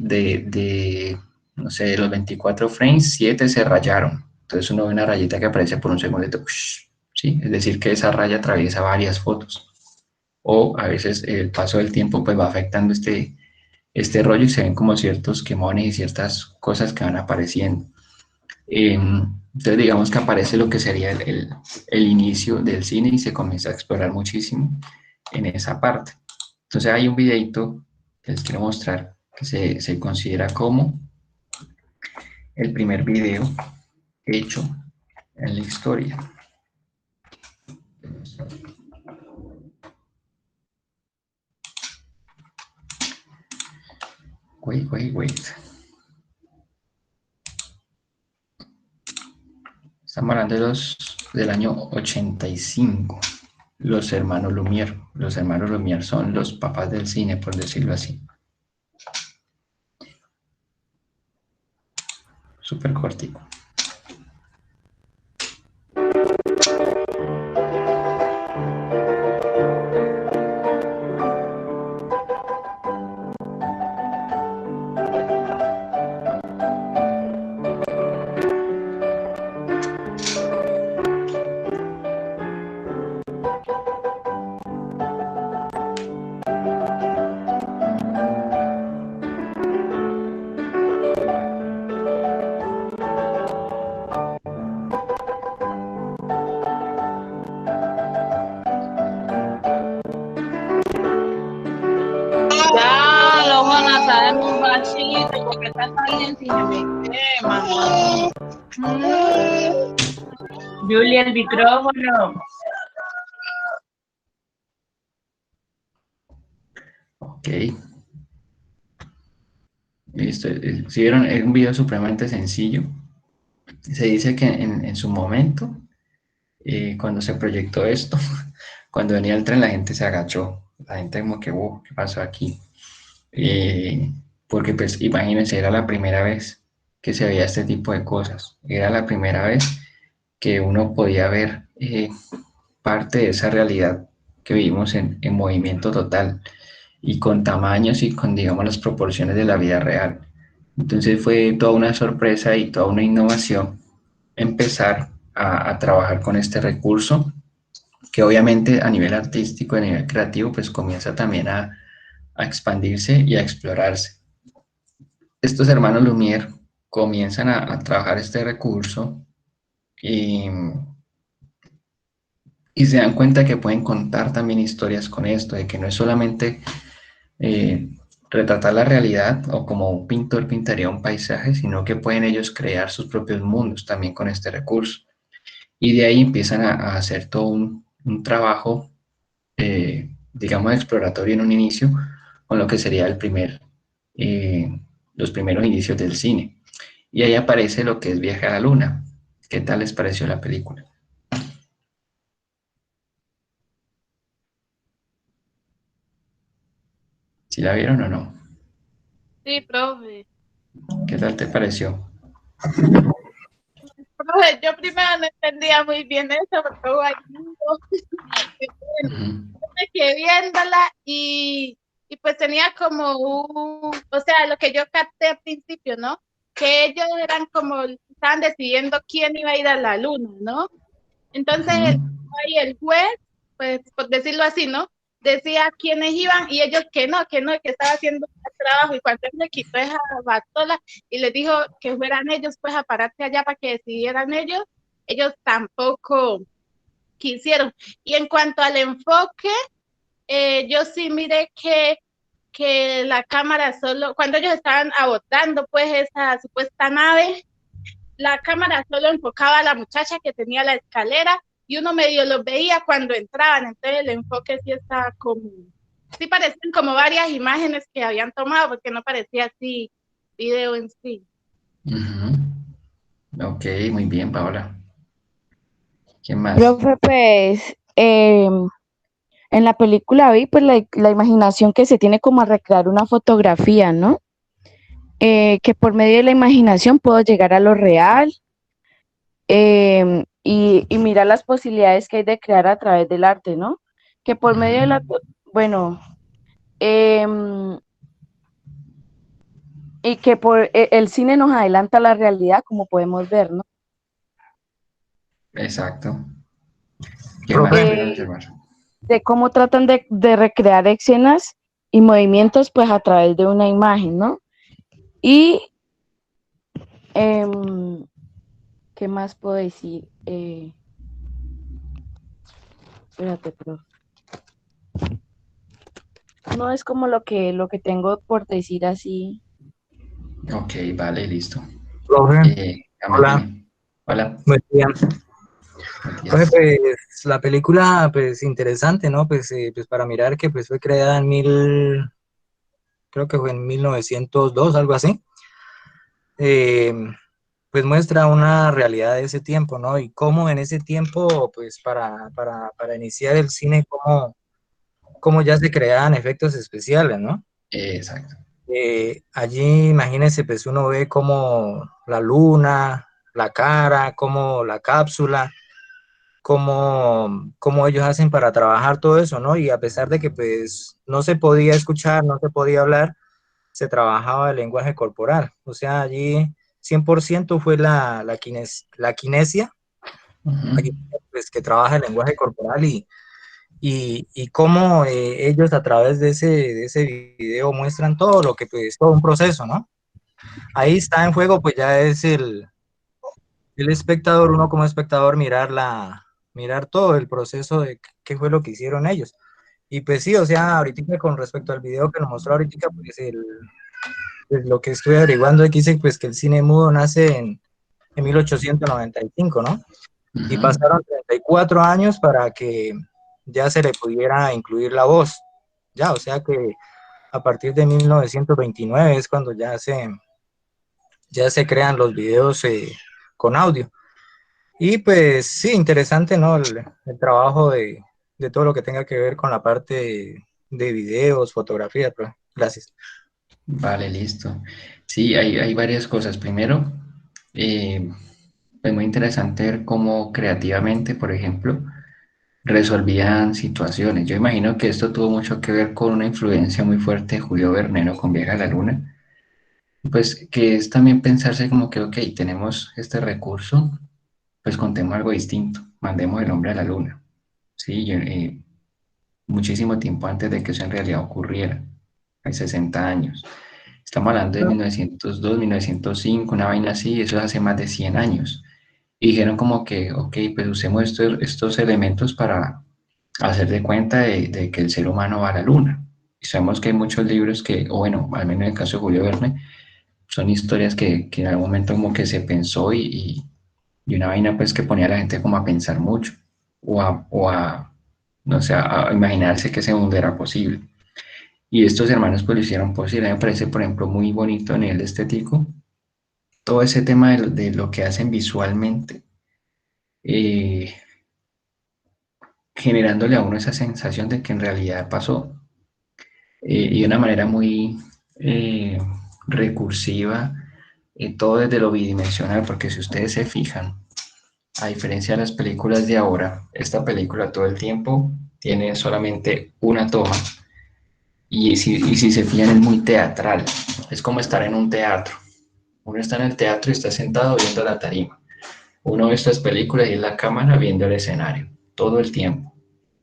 no sé, de los 24 frames, 7 se rayaron. Entonces uno ve una rayita que aparece por un segundo, ¿sí? Es decir, que esa raya atraviesa varias fotos o a veces el paso del tiempo pues va afectando este rollo y se ven como ciertos quemones y ciertas cosas que van apareciendo. Entonces digamos que aparece lo que sería el inicio del cine y se comienza a explorar muchísimo en esa parte. Entonces hay un videito que les quiero mostrar que se considera como el primer video hecho en la historia. Wait. Estamos hablando del año 85. Los hermanos Lumière. Los hermanos Lumière son los papás del cine, por decirlo así. súper cortico. Ya, lo van a traer en un vasito porque está caliente y se me quema. Julia, el micrófono. Ok. Listo. Si vieron, es un video supremamente sencillo. Se dice que en su momento, cuando se proyectó esto, cuando venía el tren, la gente se agachó. La gente como que, wow, ¿qué pasó aquí? Porque pues imagínense, era la primera vez que se veía este tipo de cosas. Era la primera vez que uno podía ver parte de esa realidad que vivimos en movimiento total y con tamaños y con, digamos, las proporciones de la vida real. Entonces fue toda una sorpresa y toda una innovación empezar a trabajar con este recurso, que obviamente a nivel artístico, a nivel creativo, pues comienza también a expandirse y a explorarse. Estos hermanos Lumière comienzan a trabajar este recurso y, y se dan cuenta que pueden contar también historias con esto, de que no es solamente eh, retratar la realidad o como un pintor pintaría un paisaje, sino que pueden ellos crear sus propios mundos también con este recurso. Y de ahí empiezan a hacer todo un trabajo, digamos, exploratorio en un inicio, con lo que sería los primeros inicios del cine. Y ahí aparece lo que es Viaje a la Luna. ¿Qué tal les pareció la película? ¿Sí la vieron o no? Sí, profe. ¿Qué tal te pareció? Profe, yo primero no entendía muy bien eso, porque hubo ahí Ujú. me quedé viéndola y pues tenía como o sea, lo que yo capté al principio, ¿no? Que ellos eran como, estaban decidiendo quién iba a ir a la luna, ¿no? Entonces, Ujú. ahí el juez, pues por decirlo así, ¿no? Decía quiénes iban y ellos que no, que estaba haciendo un trabajo y cuando él le quitó esa batola y les dijo que fueran ellos, pues a pararse allá para que decidieran ellos tampoco quisieron. Y en cuanto al enfoque, yo sí miré que la cámara solo, cuando ellos estaban abordando pues esa supuesta nave, la cámara solo enfocaba a la muchacha que tenía la escalera y uno medio los veía cuando entraban, entonces el enfoque sí estaba como, sí parecían como varias imágenes que habían tomado, porque no parecía así video en sí. Ujú. Ok, muy bien, Paola. ¿Quién más? Profe, pues en la película vi pues la imaginación que se tiene como a recrear una fotografía, ¿no? Que por medio de la imaginación puedo llegar a lo real y mirar las posibilidades que hay de crear a través del arte, ¿no? Que por medio de Ujú. bueno, em, y que el cine nos adelanta la realidad, como podemos ver, ¿no? Exacto. ¿Qué más Profe, pudieron Eh, observar? de cómo tratan de recrear escenas y movimientos pues a través de una imagen, ¿no? Y, em, ¿qué más puedo decir? Espérate, pero no es como lo que tengo por decir así. Ok, vale, listo. profe, hola, Dime. Hola, buen día. Profe, Matías. pues la película, pues interesante, ¿no? Pues para mirar que pues fue creada creo que fue en 1902, algo así. Eh, pues muestra una realidad de ese tiempo, ¿no? Y cómo en ese tiempo, pues para iniciar el cine, cómo ya se creaban efectos especiales, ¿no? Exacto. Allí, imagínense, pues uno ve como la luna, la cara, como la cápsula, cómo ellos hacen para trabajar todo eso, ¿no? Y a pesar de que pues no se podía escuchar, no se podía hablar, se trabajaba el lenguaje corporal. O sea, allí 100% fue la kinesia, Ujú. allí, pues, que trabaja el lenguaje corporal y cómo ellos a través de ese video muestran todo lo que, pues, todo un proceso, ¿no? Ahí está en juego, pues ya es el espectador, uno como espectador, mirar todo el proceso de qué fue lo que hicieron ellos. Y pues sí, o sea, ahorita con respecto al video que nos mostró ahorita, pues lo que estoy averiguando aquí dice pues que el cine mudo nace en 1895, ¿no? Y Ujú. pasaron 34 años para que ya se le pudiera incluir la voz. Ya, o sea que a partir de 1929 es cuando ya se crean los videos con audio. Y pues sí, interesante, ¿no? El trabajo de todo lo que tenga que ver con la parte de videos, fotografía, pues. Gracias. Vale, listo. Sí, hay varias cosas. Primero, eh, es muy interesante ver cómo creativamente, por ejemplo, resolvían situaciones. Yo imagino que esto tuvo mucho que ver con una influencia muy fuerte de Julio Verne, ¿no? Con Viaje a la Luna. Pues que es también pensarse como que, ok, tenemos este recurso, pues contemos algo distinto, mandemos el hombre a la Luna. Sí, muchísimo tiempo antes de que eso en realidad ocurriera, hay 60 años. Estamos hablando de 1902, 1905, una vaina así, eso es hace más de 100 años. Y dijeron como que, ok, pues usemos estos elementos para hacer de cuenta de que el ser humano va a la luna. Y sabemos que hay muchos libros que, o bueno, al menos en el caso de Julio Verne, son historias que en algún momento como que se pensó y una vaina pues que ponía a la gente como a pensar mucho o a no sé, a imaginarse que ese mundo era posible. Y estos hermanos pues lo hicieron posible. A mí me parece, por ejemplo, muy bonito a nivel estético todo ese tema de lo que hacen visualmente, eh, generándole a uno esa sensación de que en realidad pasó y de una manera muy eh, recursiva, todo desde lo bidimensional, porque si ustedes se fijan, a diferencia de las películas de ahora, esta película todo el tiempo tiene solamente una toma y si se fijan es muy teatral, es como estar en un teatro. Uno está en el teatro y está sentado viendo la tarima. Uno ve estas películas y es la cámara viendo el escenario todo el tiempo.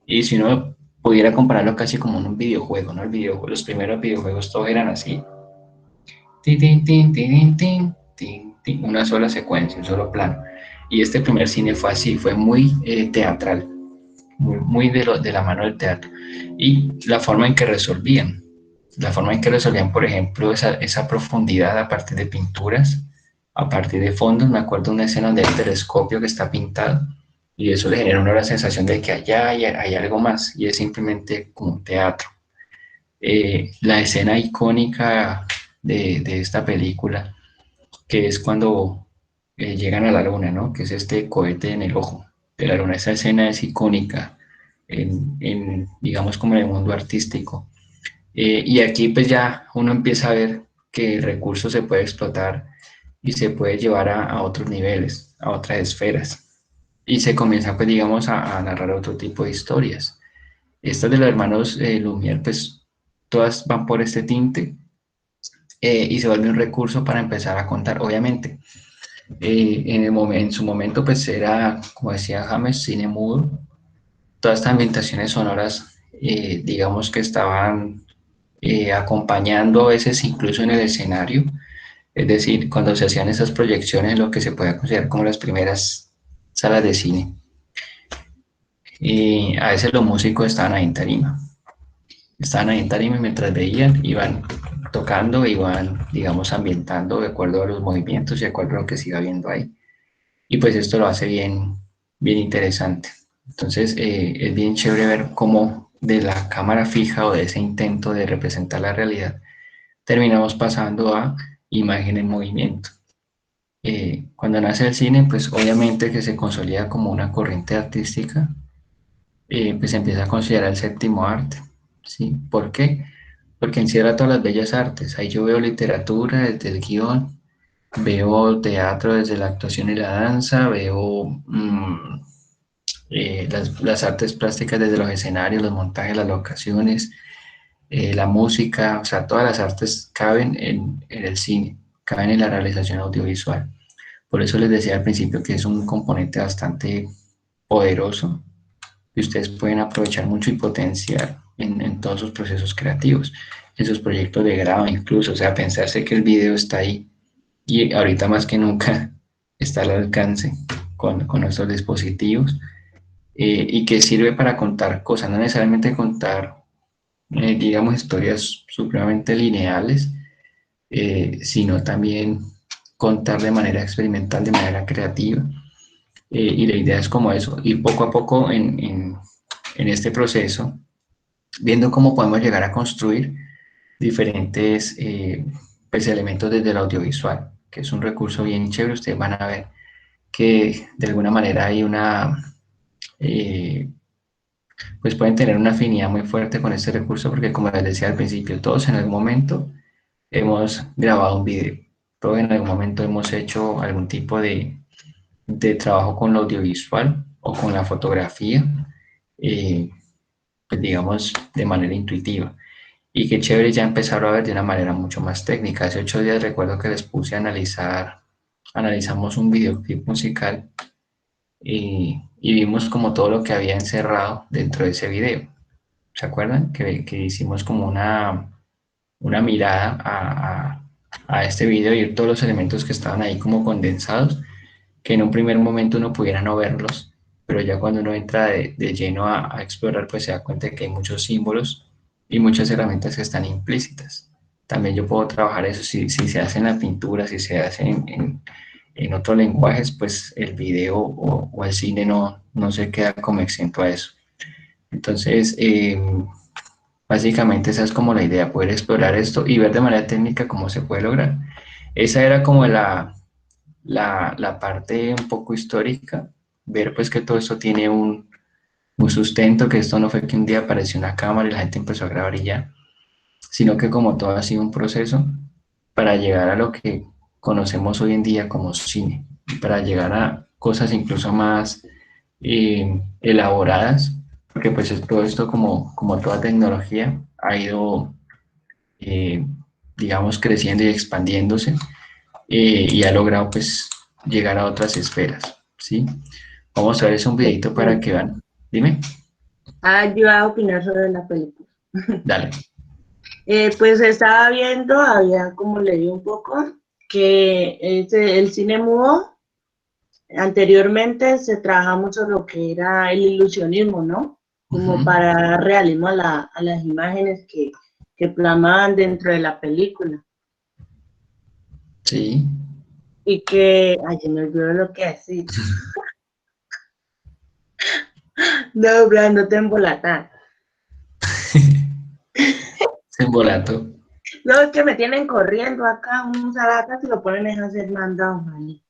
Y si uno pudiera compararlo casi como en un videojuego, ¿no? Los primeros videojuegos todos eran así. Tin, tin, tin, tin, tin, tin, tin, una sola secuencia, un solo plano. Y este primer cine fue así, fue muy teatral, muy de la mano del teatro. Y la forma en que resolvían, por ejemplo, esa profundidad a partir de pinturas, a partir de fondos. Me acuerdo de una escena del telescopio que está pintado y eso le genera una sensación de que allá hay algo más y es simplemente como un teatro. La escena icónica de esta película, que es cuando llegan a la luna, ¿no? Que es este cohete en el ojo de la luna. Esa escena es icónica digamos, como en el mundo artístico. Y aquí pues ya uno empieza a ver que el recurso se puede explotar y se puede llevar a otros niveles, a otras esferas. Y se comienza pues digamos a narrar otro tipo de historias. Estas de los hermanos Lumière pues todas van por este tinte y se vuelve un recurso para empezar a contar. Obviamente, en su momento pues era, como decía James, cine mudo. Todas estas ambientaciones sonoras, digamos que estaban acompañando a veces incluso en el escenario, es decir, cuando se hacían esas proyecciones, lo que se puede considerar como las primeras salas de cine. Y a veces los músicos estaban ahí en tarima y mientras veían, iban tocando, iban, digamos, ambientando de acuerdo a los movimientos y de acuerdo a lo que se iba viendo ahí. Y pues esto lo hace bien, bien interesante. Entonces es bien chévere ver cómo de la cámara fija o de ese intento de representar la realidad, terminamos pasando a imagen en movimiento. Cuando nace el cine, pues obviamente que se consolida como una corriente artística, pues se empieza a considerar el séptimo arte, ¿sí? ¿Por qué? porque encierra todas las bellas artes. Ahí yo veo literatura desde el guión, veo teatro desde la actuación y la danza, veo las artes plásticas desde los escenarios, los montajes, las locaciones, la música, o sea, todas las artes caben en el cine, caben en la realización audiovisual. Por eso les decía al principio que es un componente bastante poderoso que ustedes pueden aprovechar mucho y potenciar en todos sus procesos creativos, en sus proyectos de grado incluso, o sea, pensarse que el video está ahí y ahorita más que nunca está al alcance con nuestros dispositivos, y que sirve para contar cosas, no necesariamente contar, digamos, historias supremamente lineales, sino también contar de manera experimental, de manera creativa. Y la idea es como eso, ir poco a poco en este proceso, viendo cómo podemos llegar a construir diferentes pues, elementos desde el audiovisual, que es un recurso bien chévere. Ustedes van a ver que de alguna manera hay eh, pues pueden tener una afinidad muy fuerte con este recurso, porque como les decía al principio, todos en algún momento hemos grabado un video, todos en algún momento hemos hecho algún tipo de trabajo con lo audiovisual o con la fotografía, eh, pues digamos de manera intuitiva. Y qué chévere ya empezar a ver de una manera mucho más técnica. Hace 8 días recuerdo que les puse a analizamos un videoclip musical y vimos como todo lo que había encerrado dentro de ese video. ¿Se acuerdan? Que hicimos como una mirada a este video y todos los elementos que estaban ahí como condensados, que en un primer momento uno pudiera no verlos, pero ya cuando uno entra de lleno a explorar, pues se da cuenta de que hay muchos símbolos y muchas herramientas que están implícitas. También yo puedo trabajar eso si se hace en la pintura, si se hace en otros lenguajes, pues el video o el cine no se queda como exento a eso. Entonces, básicamente esa es como la idea, poder explorar esto y ver de manera técnica cómo se puede lograr. Esa era como la parte un poco histórica, ver pues que todo esto tiene un sustento, que esto no fue que un día apareció una cámara y la gente empezó a grabar y ya, sino que como todo ha sido un proceso para llegar a lo que conocemos hoy en día como cine, y para llegar a cosas incluso más elaboradas, porque pues todo esto como toda tecnología ha ido, eh, digamos, creciendo y expandiéndose, y ha logrado pues llegar a otras esferas, ¿sí? Vamos a ver, es un videito para que vean. Dime, Yo iba a opinar sobre la película. dale. Pues estaba viendo, había como leí un poco, que el cine mudo, anteriormente se trabaja mucho lo que era el ilusionismo, ¿no? Como para dar realismo a las imágenes que plasmaban dentro de la película. Sí. Y que, ay, se me olvidó lo que así. No, Bran, no te embolatas. Se embolato. No, es que me tienen corriendo acá, unos alatas y lo ponen a hacer mandados ahí.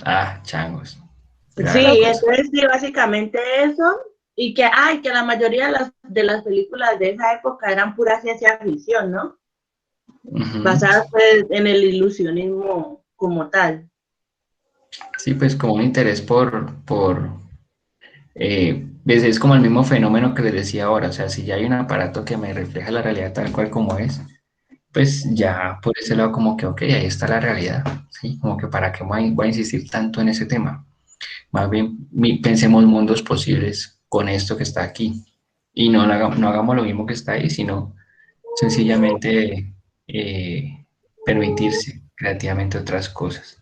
Ah, changos. Sí, Gracias. entonces sí, básicamente eso. Y que, ay, que la mayoría de las películas de esa época eran pura ciencia ficción, ¿no? Basadas pues en el ilusionismo como tal. Sí, pues como un interés pues es como el mismo fenómeno que les decía ahora, o sea, si ya hay un aparato que me refleja la realidad tal cual como es, pues ya por ese lado como que, ok, ahí está la realidad, ¿sí? Como que para qué voy a insistir tanto en ese tema. Más bien pensemos mundos posibles con esto que está aquí y no hagamos lo mismo que está ahí, sino sencillamente permitirse creativamente otras cosas.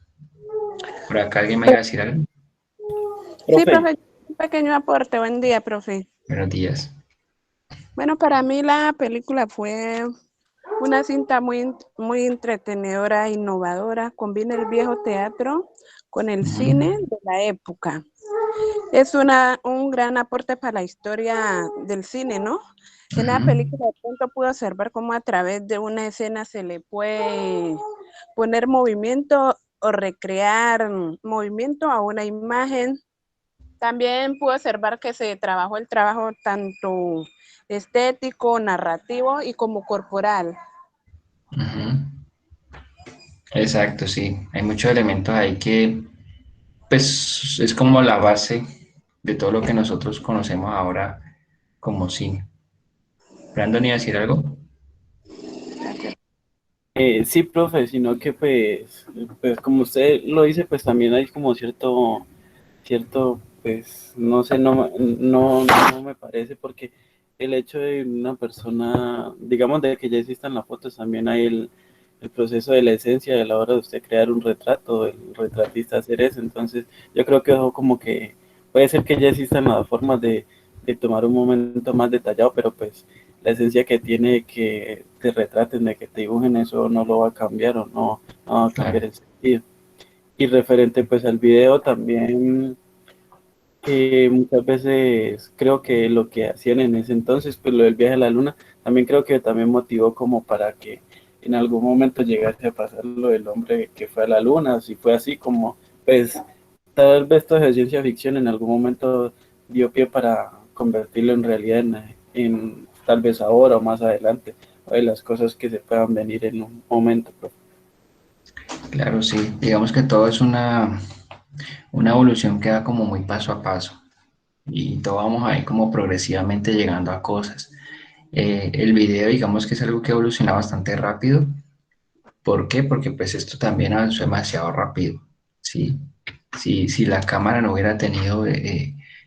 Por acá alguien me iba a decir algo. Sí, profe, un pequeño aporte. Buen día, profe. Buenos días. Bueno, para mí la película fue una cinta muy, muy entretenedora e innovadora. Combina el viejo teatro con el cine de la época. Es un gran aporte para la historia del cine, ¿no? En la película de pronto pude observar cómo a través de una escena se le puede poner movimiento o recrear movimiento a una imagen. También pude observar que se trabajó el trabajo tanto estético, narrativo y como corporal. Ujú. Exacto, sí. Hay muchos elementos ahí que, pues, es como la base de todo lo que nosotros conocemos ahora como cine. ¿Brandon iba a decir algo? Sí, profe, sino que pues como usted lo dice, pues también hay como cierto, pues no sé, no me parece, porque el hecho de una persona, digamos, de que ya existan las fotos, también hay el proceso de la esencia de la hora de usted crear un retrato, el retratista hacer eso. Entonces yo creo que eso como que puede ser que ya existan las formas de tomar un momento más detallado, pero pues la esencia que tiene de que te retraten, de que te dibujen, eso no lo va a cambiar o no va a cambiar Claro, el sentido. Y referente pues al video también, muchas veces creo que lo que hacían en ese entonces, pues lo del viaje a la luna, también creo que también motivó como para que en algún momento llegase a pasar lo del hombre que fue a la luna. Si fue así como, pues tal vez todo de ciencia ficción en algún momento dio pie para convertirlo en realidad en tal vez ahora o más adelante, o de las cosas que se puedan venir en un momento, pues. claro, sí. Digamos que todo es una evolución que va como muy paso a paso y todo vamos ahí como progresivamente llegando a cosas. El video, digamos que es algo que evoluciona bastante rápido. ¿Por qué? Porque pues esto también avanzó demasiado rápido, ¿sí? Si la cámara no hubiera tenido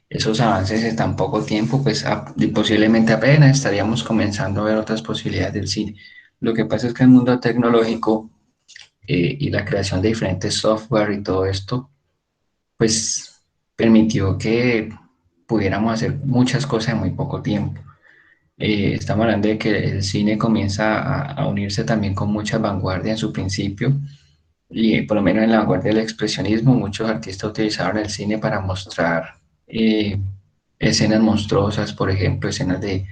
esos avances en tan poco tiempo, pues posiblemente apenas estaríamos comenzando a ver otras posibilidades del cine. Lo que pasa es que el mundo tecnológico y la creación de diferentes software y todo esto, pues permitió que pudiéramos hacer muchas cosas en muy poco tiempo. Estamos hablando de que el cine comienza a unirse también con mucha vanguardia en su principio, y por lo menos en la vanguardia del expresionismo, muchos artistas utilizaron el cine para mostrar escenas monstruosas, por ejemplo, escenas de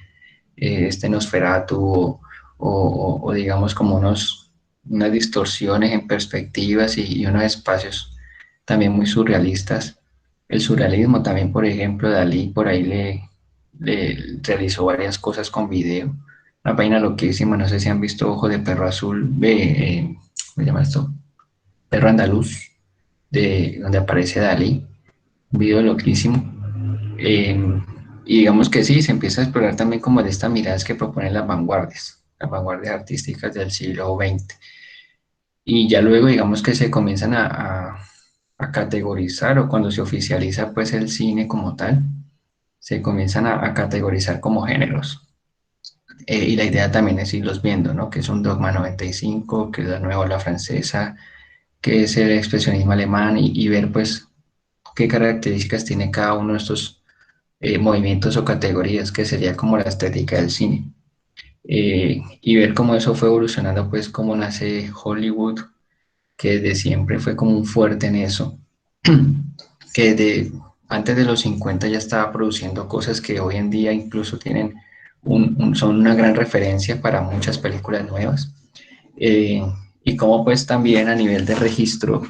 este Nosferatu o digamos como unas distorsiones en perspectivas y unos espacios también muy surrealistas. El surrealismo también, por ejemplo, Dalí por ahí le realizó varias cosas con video. Una página loquísima, no sé si han visto Ojo de Perro Azul, ¿cómo se llama esto? Perro Andaluz, donde aparece Dalí, un video loquísimo. Y digamos que sí, se empieza a explorar también como de estas miradas que proponen las vanguardias artísticas del siglo XX. Y ya luego digamos que se comienzan a categorizar, o cuando se oficializa pues el cine como tal, se comienzan a categorizar como géneros. Y la idea también es irlos viendo, ¿no? Que es un Dogma 95, que es la nueva ola francesa, que es el expresionismo alemán, y ver pues qué características tiene cada uno de estos movimientos o categorías, que sería como la estética del cine. Y ver cómo eso fue evolucionando, pues cómo nace Hollywood, que desde siempre fue como un fuerte en eso, que antes de los 50 ya estaba produciendo cosas que hoy en día incluso tienen son una gran referencia para muchas películas nuevas. Eh, y cómo pues también a nivel de registro,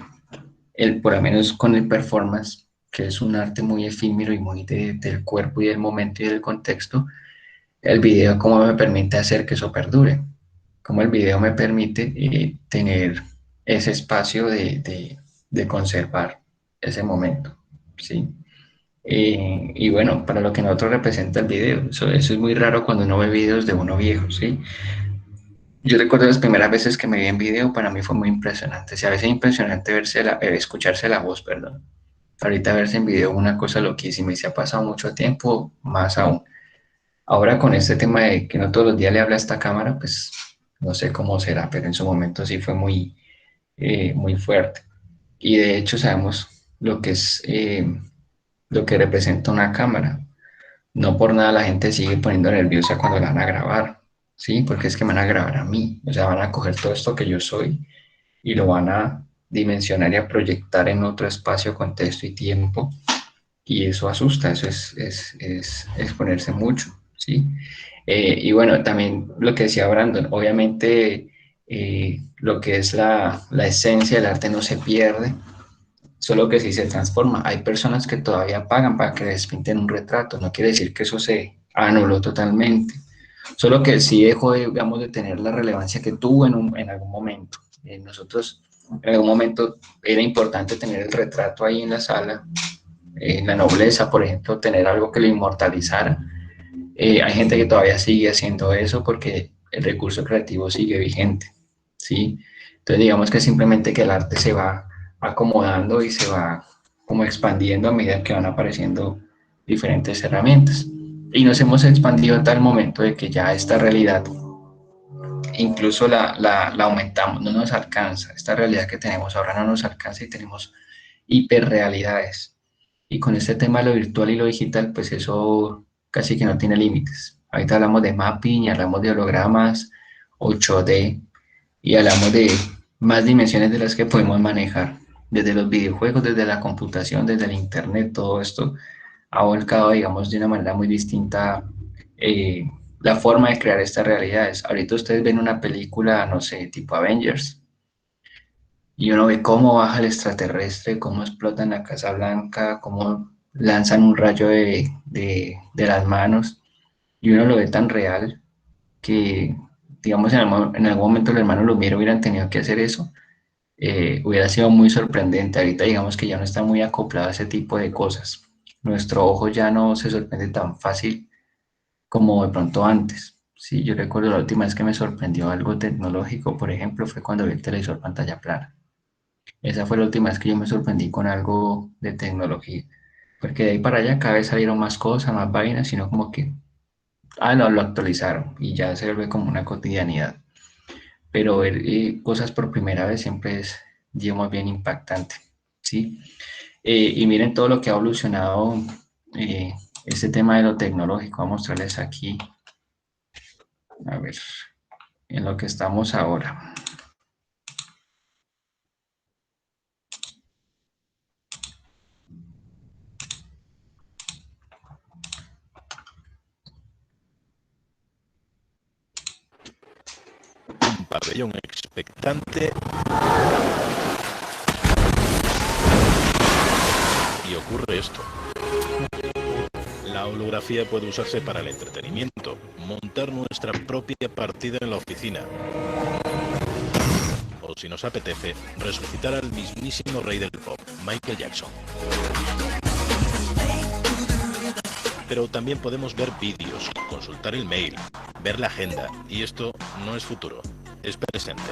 por lo menos con el performance, que es un arte muy efímero y muy del cuerpo y del momento y del contexto, el video cómo me permite hacer que eso perdure, cómo el video me permite tener ese espacio de conservar ese momento, ¿sí? Y bueno, para lo que nosotros representa el video, eso es muy raro cuando uno ve videos de uno viejo, ¿sí? Yo recuerdo las primeras veces que me vi en video, para mí fue muy impresionante. Sí, a veces es impresionante escucharse la voz, perdón. Ahorita verse en video una cosa loquísima, y se ha pasado mucho tiempo, más aún. Ahora con este tema de que no todos los días le habla a esta cámara, pues no sé cómo será, pero en su momento sí fue muy fuerte. Y de hecho sabemos lo que representa una cámara. No por nada la gente sigue poniendo nerviosa cuando la van a grabar, ¿sí? Porque es que me van a grabar a mí, o sea, van a coger todo esto que yo soy y lo van a dimensionar y a proyectar en otro espacio, contexto y tiempo, y eso asusta, eso es exponerse mucho, ¿sí? Y bueno, también lo que decía Brandon, obviamente lo que es la esencia del arte no se pierde, solo que sí se transforma. Hay personas que todavía pagan para que les pinten un retrato, no quiere decir que eso anuló totalmente. Solo que sí dejó, digamos, de tener la relevancia que tuvo en algún momento. Nosotros, en algún momento, era importante tener el retrato ahí en la sala, en la nobleza, por ejemplo, tener algo que lo inmortalizara. Hay gente que todavía sigue haciendo eso porque el recurso creativo sigue vigente, ¿sí? Entonces, digamos que simplemente que el arte se va acomodando y se va como expandiendo a medida que van apareciendo diferentes herramientas. Y nos hemos expandido a tal momento de que ya esta realidad, incluso la aumentamos, no nos alcanza. Esta realidad que tenemos ahora no nos alcanza y tenemos hiperrealidades. Y con este tema de lo virtual y lo digital, pues eso casi que no tiene límites. Ahorita hablamos de mapping, y hablamos de hologramas, 8D, y hablamos de más dimensiones de las que podemos manejar. Desde los videojuegos, desde la computación, desde el internet, todo esto ha volcado, digamos, de una manera muy distinta eh, la forma de crear estas realidades. Ahorita ustedes ven una película, no sé, tipo Avengers, y uno ve cómo baja el extraterrestre, cómo explotan la Casa Blanca, cómo lanzan un rayo de las manos, y uno lo ve tan real que, digamos, en algún momento los hermanos Lumière hubieran tenido que hacer eso, hubiera sido muy sorprendente. Ahorita digamos que ya no está muy acoplado a ese tipo de cosas. Nuestro ojo ya no se sorprende tan fácil como de pronto antes. Sí, yo recuerdo la última vez que me sorprendió algo tecnológico, por ejemplo, fue cuando vi el televisor pantalla plana. Esa fue la última vez que yo me sorprendí con algo de tecnología, porque de ahí para allá cada vez salieron más cosas, más vainas, sino como que, no, lo actualizaron y ya se vuelve como una cotidianidad. Pero ver cosas por primera vez siempre es, digamos, bien impactante, ¿sí? Y miren todo lo que ha evolucionado este tema de lo tecnológico. Voy a mostrarles aquí, a ver, en lo que estamos ahora. Un pabellón expectante y ocurre esto. La holografía puede usarse para el entretenimiento, montar nuestra propia partida en la oficina, o si nos apetece, resucitar al mismísimo rey del pop, Michael Jackson. Pero también podemos ver vídeos, consultar el mail, ver la agenda, y esto no es futuro, es presente.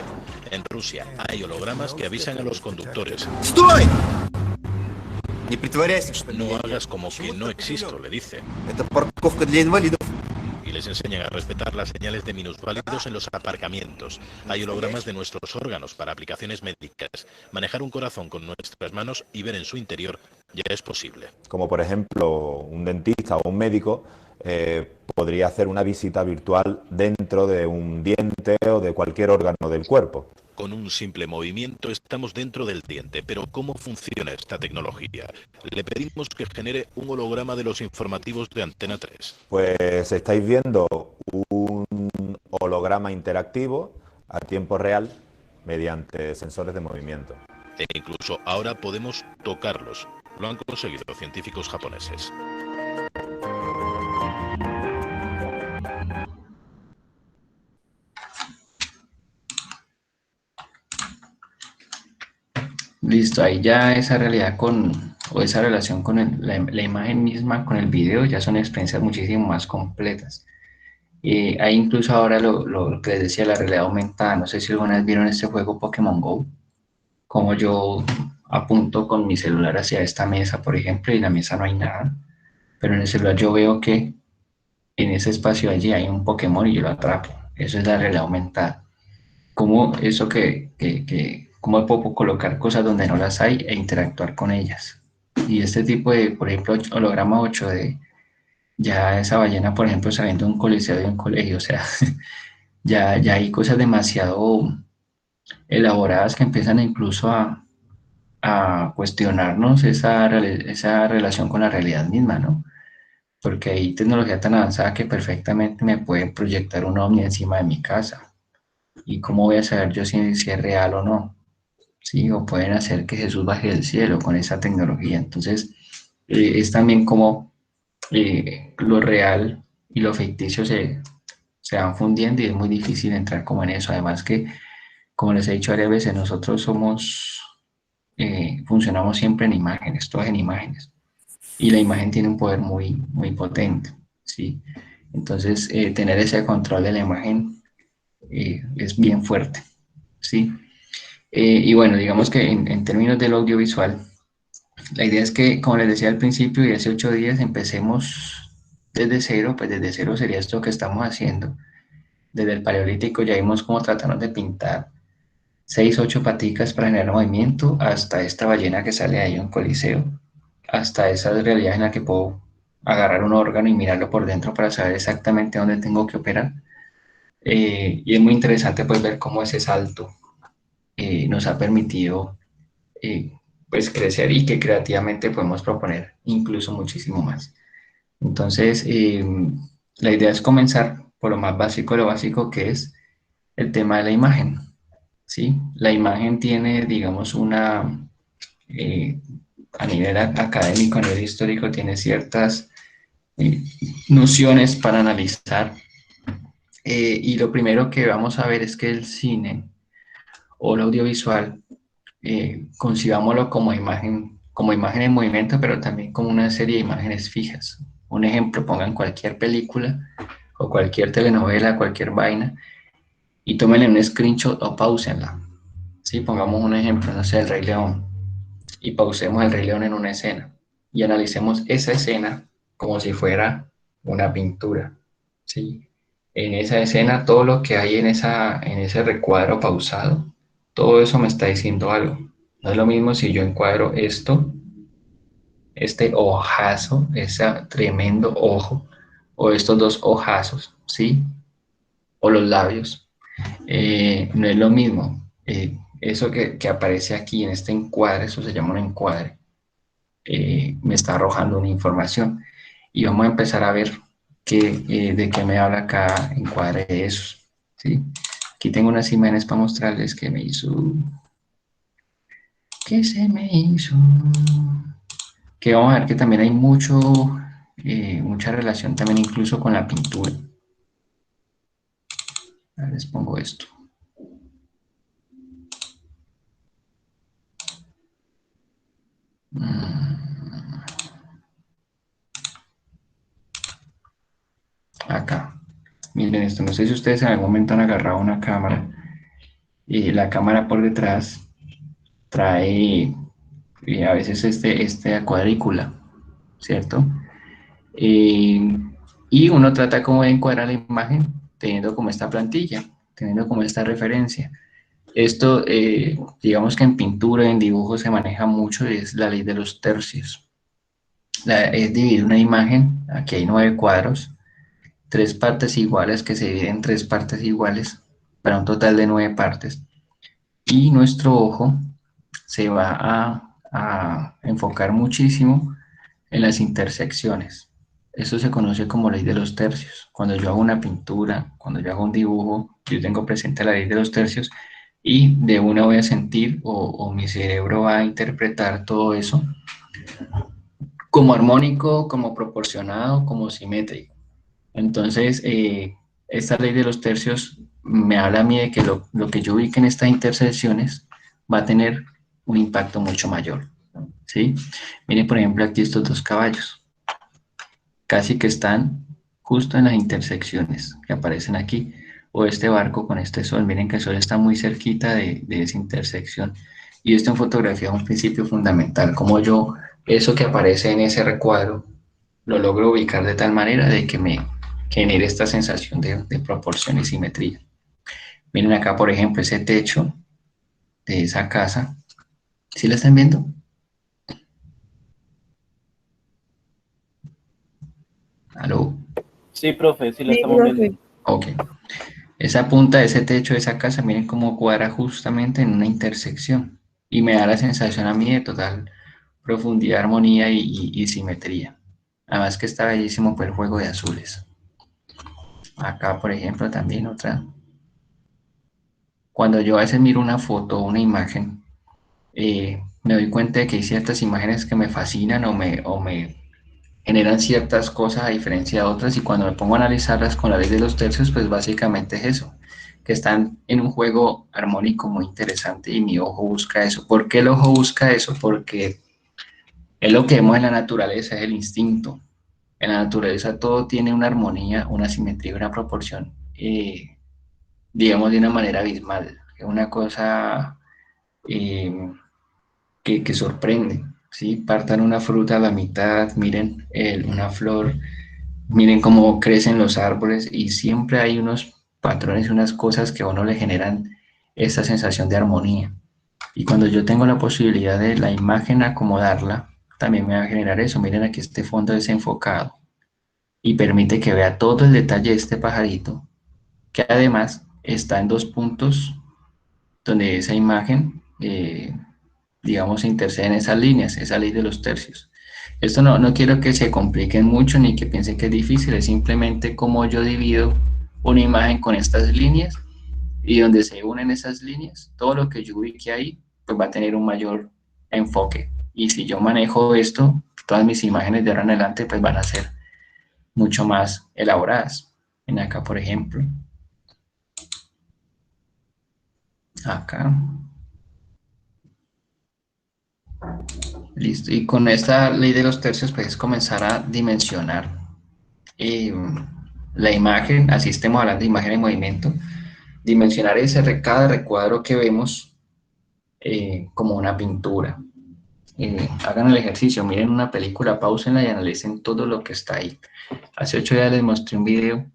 En Rusia hay hologramas que avisan a los conductores. ¡Sтой! Не притворяйся, что No hagas como que no existo, le dice. это парковка для инвалидов. Y les enseñan a respetar las señales de minusválidos en los aparcamientos. Hay hologramas de nuestros órganos para aplicaciones médicas. Manejar un corazón con nuestras manos y ver en su interior ya es posible. Como por ejemplo un dentista o un médico podría hacer una visita virtual dentro de un diente o de cualquier órgano del cuerpo. Con un simple movimiento estamos dentro del diente, pero ¿cómo funciona esta tecnología? Le pedimos que genere un holograma de los informativos de Antena 3. Pues estáis viendo un holograma interactivo a tiempo real mediante sensores de movimiento. E incluso ahora podemos tocarlos. Lo han conseguido científicos japoneses. Listo, ahí ya esa realidad o esa relación con la imagen misma, con el video, ya son experiencias muchísimo más completas. Hay incluso ahora lo que les decía, la realidad aumentada. No sé si alguna vez vieron este juego Pokémon Go, como yo apunto con mi celular hacia esta mesa, por ejemplo, y en la mesa no hay nada, pero en el celular yo veo que en ese espacio allí hay un Pokémon y yo lo atrapo. Eso es la realidad aumentada. Cómo eso cómo puedo colocar cosas donde no las hay e interactuar con ellas. Y este tipo de, por ejemplo, holograma 8D, ya esa ballena, por ejemplo, saliendo de un coliseo de un colegio, o sea, ya hay cosas demasiado elaboradas que empiezan incluso a cuestionarnos esa relación con la realidad misma, ¿no? Porque hay tecnología tan avanzada que perfectamente me pueden proyectar un ovni encima de mi casa. ¿Y cómo voy a saber yo si es real o no? Sí, o pueden hacer que Jesús baje del cielo con esa tecnología. Entonces, es también como lo real y lo ficticio se van fundiendo y es muy difícil entrar como en eso. Además que, como les he dicho varias veces, nosotros funcionamos siempre en imágenes, todas en imágenes. Y la imagen tiene un poder muy, muy potente, ¿sí? Entonces, tener ese control de la imagen es bien fuerte, ¿sí? Y bueno, digamos que en términos del audiovisual, la idea es que, como les decía al principio, y hace 8 días, empecemos desde cero, pues desde cero sería esto que estamos haciendo. Desde el Paleolítico ya vimos cómo tratamos de pintar 6, 8 paticas para generar movimiento, hasta esta ballena que sale ahí en un coliseo, hasta esas realidades en las que puedo agarrar un órgano y mirarlo por dentro para saber exactamente dónde tengo que operar. Y es muy interesante pues ver cómo ese salto nos ha permitido eh, pues crecer y que creativamente podemos proponer incluso muchísimo más. Entonces, la idea es comenzar por lo más básico, lo básico que es el tema de la imagen, ¿sí? La imagen tiene, digamos, eh, a nivel académico, a nivel histórico, tiene ciertas eh, nociones para analizar. Y lo primero que vamos a ver es que el cine o el audiovisual, concibámoslo como imagen en movimiento, pero también como una serie de imágenes fijas. Un ejemplo, pongan cualquier película o cualquier telenovela, cualquier vaina, y tómenle un screenshot o pausenla. ¿Sí? Pongamos un ejemplo, no sé, el Rey León, y pausemos el Rey León en una escena y analicemos esa escena como si fuera una pintura, ¿sí? En esa escena, todo lo que hay en ese recuadro pausado, todo eso me está diciendo algo. No es lo mismo si yo encuadro esto, este ojazo, ese tremendo ojo, o estos dos ojazos, ¿sí? O los labios. No es lo mismo. Eso que aparece aquí en este encuadre, eso se llama un encuadre, me está arrojando una información. Y vamos a empezar a ver de qué me habla cada encuadre de esos, ¿sí? Aquí tengo unas imágenes para mostrarles que me hizo. ¿Qué se me hizo? Que vamos a ver que también hay mucha relación también incluso con la pintura. Ahora les pongo esto. Acá. Miren esto, no sé si ustedes en algún momento han agarrado una cámara y la cámara por detrás trae a veces esta cuadrícula, ¿cierto? Y uno trata como de encuadrar la imagen teniendo como esta plantilla, teniendo como esta referencia. Esto, digamos que en pintura, en dibujo se maneja mucho, es la ley de los tercios. Es dividir una imagen, aquí hay 9 cuadros, 3 partes iguales que se dividen en 3 partes iguales para un total de 9 partes. Y nuestro ojo se va a enfocar muchísimo en las intersecciones. Eso se conoce como ley de los tercios. Cuando yo hago una pintura, cuando yo hago un dibujo, yo tengo presente la ley de los tercios y de una voy a sentir o mi cerebro va a interpretar todo eso como armónico, como proporcionado, como simétrico. Entonces, esta ley de los tercios me habla a mí de que lo que yo ubique en estas intersecciones va a tener un impacto mucho mayor, ¿sí? Miren, por ejemplo, aquí estos dos caballos, casi que están justo en las intersecciones que aparecen aquí, o este barco con este sol, miren que el sol está muy cerquita de esa intersección, y esto en fotografía es un principio fundamental, como yo, eso que aparece en ese recuadro, lo logro ubicar de tal manera de que me genere esta sensación de proporción y simetría. Miren acá, por ejemplo, ese techo de esa casa, ¿sí la están viendo? ¿Aló? Sí, profe, sí la Sí, estamos viendo. profe. Ok. Esa punta de ese techo de esa casa, miren cómo cuadra justamente en una intersección. Y me da la sensación a mí de total profundidad, armonía y simetría. Además que está bellísimo por el juego de azules. Acá, por ejemplo, también otra. Cuando yo a veces miro una foto o una imagen, me doy cuenta de que hay ciertas imágenes que me fascinan o me generan ciertas cosas a diferencia de otras, y cuando me pongo a analizarlas con la ley de los tercios, pues básicamente es eso, que están en un juego armónico muy interesante y mi ojo busca eso. ¿Por qué el ojo busca eso? Porque es lo que vemos en la naturaleza, es el instinto. En la naturaleza todo tiene una armonía, una simetría, una proporción, digamos, de una manera abismal. Es una cosa eh, que sorprende, ¿sí? Partan una fruta a la mitad, miren una flor, miren cómo crecen los árboles, y siempre hay unos patrones, unas cosas que a uno le generan esa sensación de armonía. Y cuando yo tengo la posibilidad de la imagen acomodarla, también me va a generar eso. Miren aquí este fondo desenfocado y permite que vea todo el detalle de este pajarito, que además está en dos puntos donde esa imagen, digamos, se intercede en esas líneas, esa ley de los tercios. Esto no quiero que se compliquen mucho ni que piensen que es difícil, es simplemente como yo divido una imagen con estas líneas, y donde se unen esas líneas, todo lo que yo ubique ahí, pues va a tener un mayor enfoque. Y si yo manejo esto, todas mis imágenes de ahora en adelante pues van a ser mucho más elaboradas. En acá, por ejemplo, acá, listo. Y con esta ley de los tercios, pues es comenzar a dimensionar eh, la imagen, así estemos hablando de imagen en movimiento, dimensionar cada recuadro que vemos como una pintura. Hagan el ejercicio, miren una película, pausenla y analicen todo lo que está ahí. Hace 8 días les mostré un video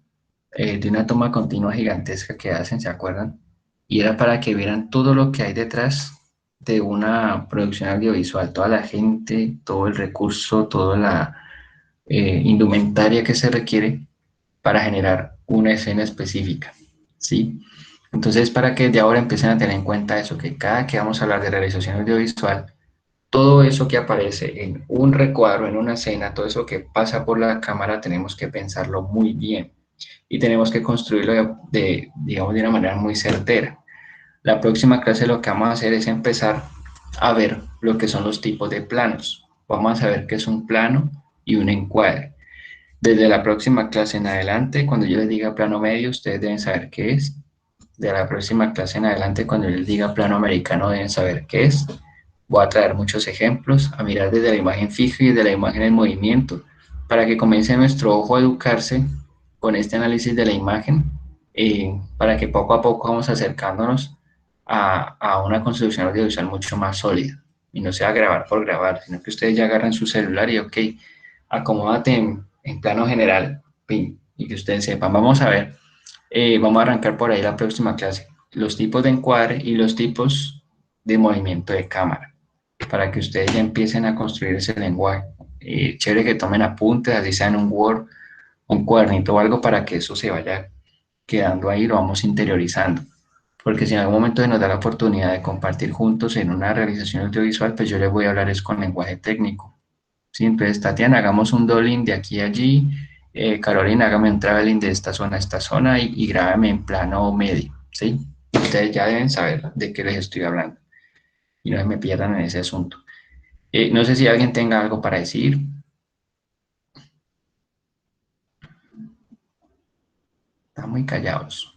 de una toma continua gigantesca que hacen, ¿se acuerdan? Y era para que vieran todo lo que hay detrás de una producción audiovisual, toda la gente, todo el recurso, toda la indumentaria que se requiere para generar una escena específica, ¿sí? Entonces, para que de ahora empiecen a tener en cuenta eso, que cada que vamos a hablar de realización audiovisual, todo eso que aparece en un recuadro, en una escena, todo eso que pasa por la cámara, tenemos que pensarlo muy bien y tenemos que construirlo digamos, de una manera muy certera. La próxima clase lo que vamos a hacer es empezar a ver lo que son los tipos de planos. Vamos a ver qué es un plano y un encuadre. Desde la próxima clase en adelante, cuando yo les diga plano medio, ustedes deben saber qué es. De la próxima clase en adelante, cuando yo les diga plano americano, deben saber qué es. Voy a traer muchos ejemplos, a mirar desde la imagen fija y desde la imagen en movimiento, para que comience nuestro ojo a educarse con este análisis de la imagen, para que poco a poco vamos acercándonos a una construcción audiovisual mucho más sólida, y no sea grabar por grabar, sino que ustedes ya agarran su celular y ok, acomódate en plano general, pin, y que ustedes sepan. Vamos a ver, vamos a arrancar por ahí la próxima clase, los tipos de encuadre y los tipos de movimiento de cámara, para que ustedes ya empiecen a construir ese lenguaje. Chévere que tomen apuntes, así sea en un Word, un cuadernito o algo, para que eso se vaya quedando ahí, lo vamos interiorizando. Porque si en algún momento se nos da la oportunidad de compartir juntos en una realización audiovisual, pues yo les voy a hablar es con lenguaje técnico. ¿Sí? Entonces, Tatiana, hagamos un doubling de aquí a allí. Carolina, hágame un traveling de esta zona a esta zona y grábame en plano medio. ¿Sí? Ustedes ya deben saber de qué les estoy hablando y no se me pierdan en ese asunto. No sé si alguien tenga algo para decir. Están muy callados.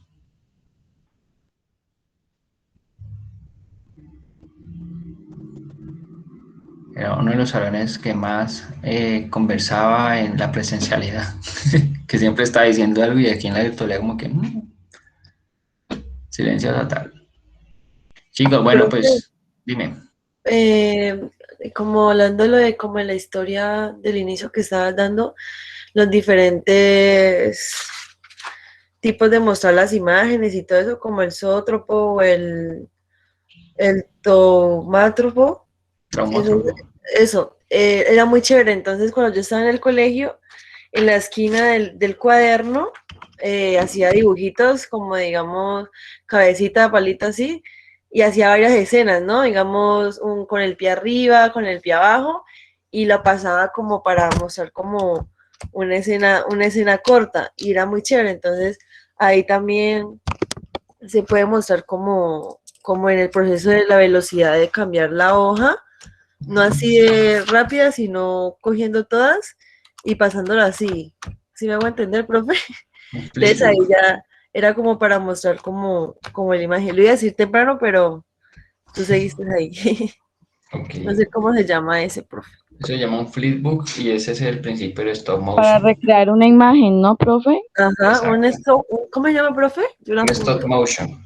Era uno de los salones que más conversaba en la presencialidad, que siempre estaba diciendo algo, y aquí en la virtualidad como que silencio total. Chicos, bueno, pues dime. Como hablando de como en la historia del inicio que estabas dando, los diferentes tipos de mostrar las imágenes y todo eso, como el zoótropo o el taumátropo. Eso, era muy chévere. Entonces, cuando yo estaba en el colegio, en la esquina del cuaderno, hacía dibujitos como, digamos, cabecita, palito así, y hacía varias escenas, ¿no? Digamos, con el pie arriba, con el pie abajo, y la pasaba como para mostrar como una escena corta, y era muy chévere. Entonces, ahí también se puede mostrar como en el proceso de la velocidad de cambiar la hoja, no así de rápida, sino cogiendo todas y pasándolo así. ¿Sí me hago entender, profe? Un Entonces ahí flipbook. ya era como para mostrar como la imagen. Lo iba a decir temprano, pero tú seguiste ahí. Ok. No sé cómo se llama ese, profe. Eso se llama un flipbook y ese es el principio del stop Para motion. recrear una imagen, ¿no, profe? Ajá, Exacto. ¿cómo se llama, profe? Yo lo Un stop apunto. motion.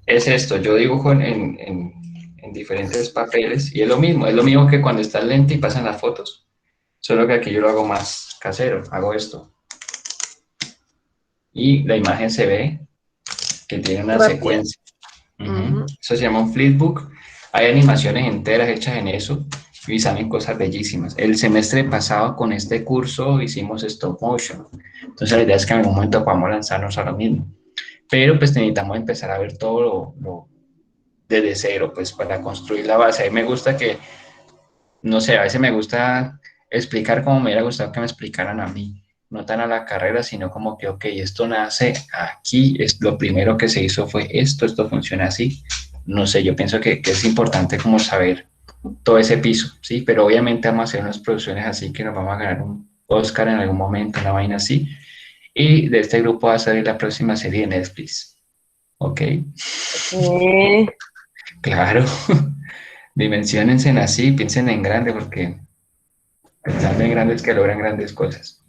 Es esto, yo dibujo en diferentes papeles y es lo mismo que cuando está lente y pasan las fotos, solo que aquí yo lo hago más casero, hago esto. Y la imagen se ve que tiene una Rápido. secuencia. Eso se llama un flipbook. Hay animaciones enteras hechas en eso y salen cosas bellísimas. El semestre pasado con este curso hicimos stop motion. Entonces la idea es que en algún momento podamos lanzarnos a lo mismo. Pero pues necesitamos empezar a ver todo lo desde cero, pues para construir la base. A mí me gusta que, no sé, a veces me gusta explicar como me hubiera gustado que me explicaran a mí, no tan a la carrera, sino como que, ok, esto nace aquí, es, lo primero que se hizo fue esto funciona así. No sé, yo pienso que es importante como saber todo ese piso, ¿sí? Pero obviamente vamos a hacer unas producciones así que nos vamos a ganar un Oscar en algún momento, una vaina así. Y de este grupo va a salir la próxima serie de Netflix, ¿ok? Claro. Dimensionense en así, piensen en grande, porque pensando en grandes que logran grandes cosas.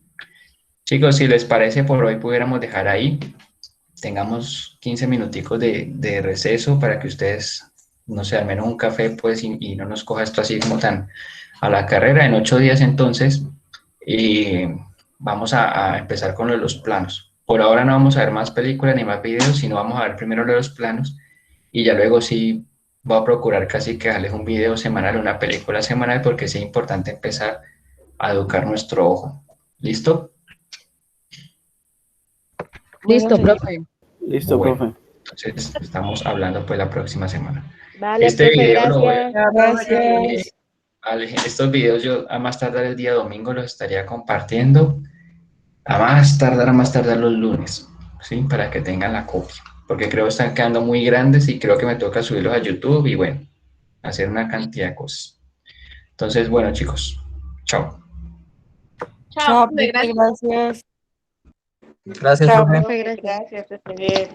Chicos, si les parece, por hoy pudiéramos dejar ahí. Tengamos 15 minuticos de receso para que ustedes, no sé, al menos un café, pues, y no nos coja esto así como tan a la carrera. En 8 días, entonces, y vamos a empezar con los planos. Por ahora no vamos a ver más películas ni más videos, sino vamos a ver primero los planos y ya luego sí voy a procurar casi que darles un video semanal, una película semanal, porque sí es importante empezar a educar nuestro ojo. ¿Listo? Listo, profe. Listo, Bueno, profe. entonces estamos hablando pues la próxima semana. Vale, Este profe, video lo voy a... gracias. Vale, estos videos yo a más tardar el día domingo los estaría compartiendo, a más tardar los lunes, ¿sí? Para que tengan la copia, porque creo que están quedando muy grandes y creo que me toca subirlos a YouTube y bueno, hacer una cantidad de cosas. Entonces, bueno, chicos, chao. Chao, Chao, profe, profe, gracias. gracias. Gracias, Chao, profe. profe, gracias. Gracias, esté bien.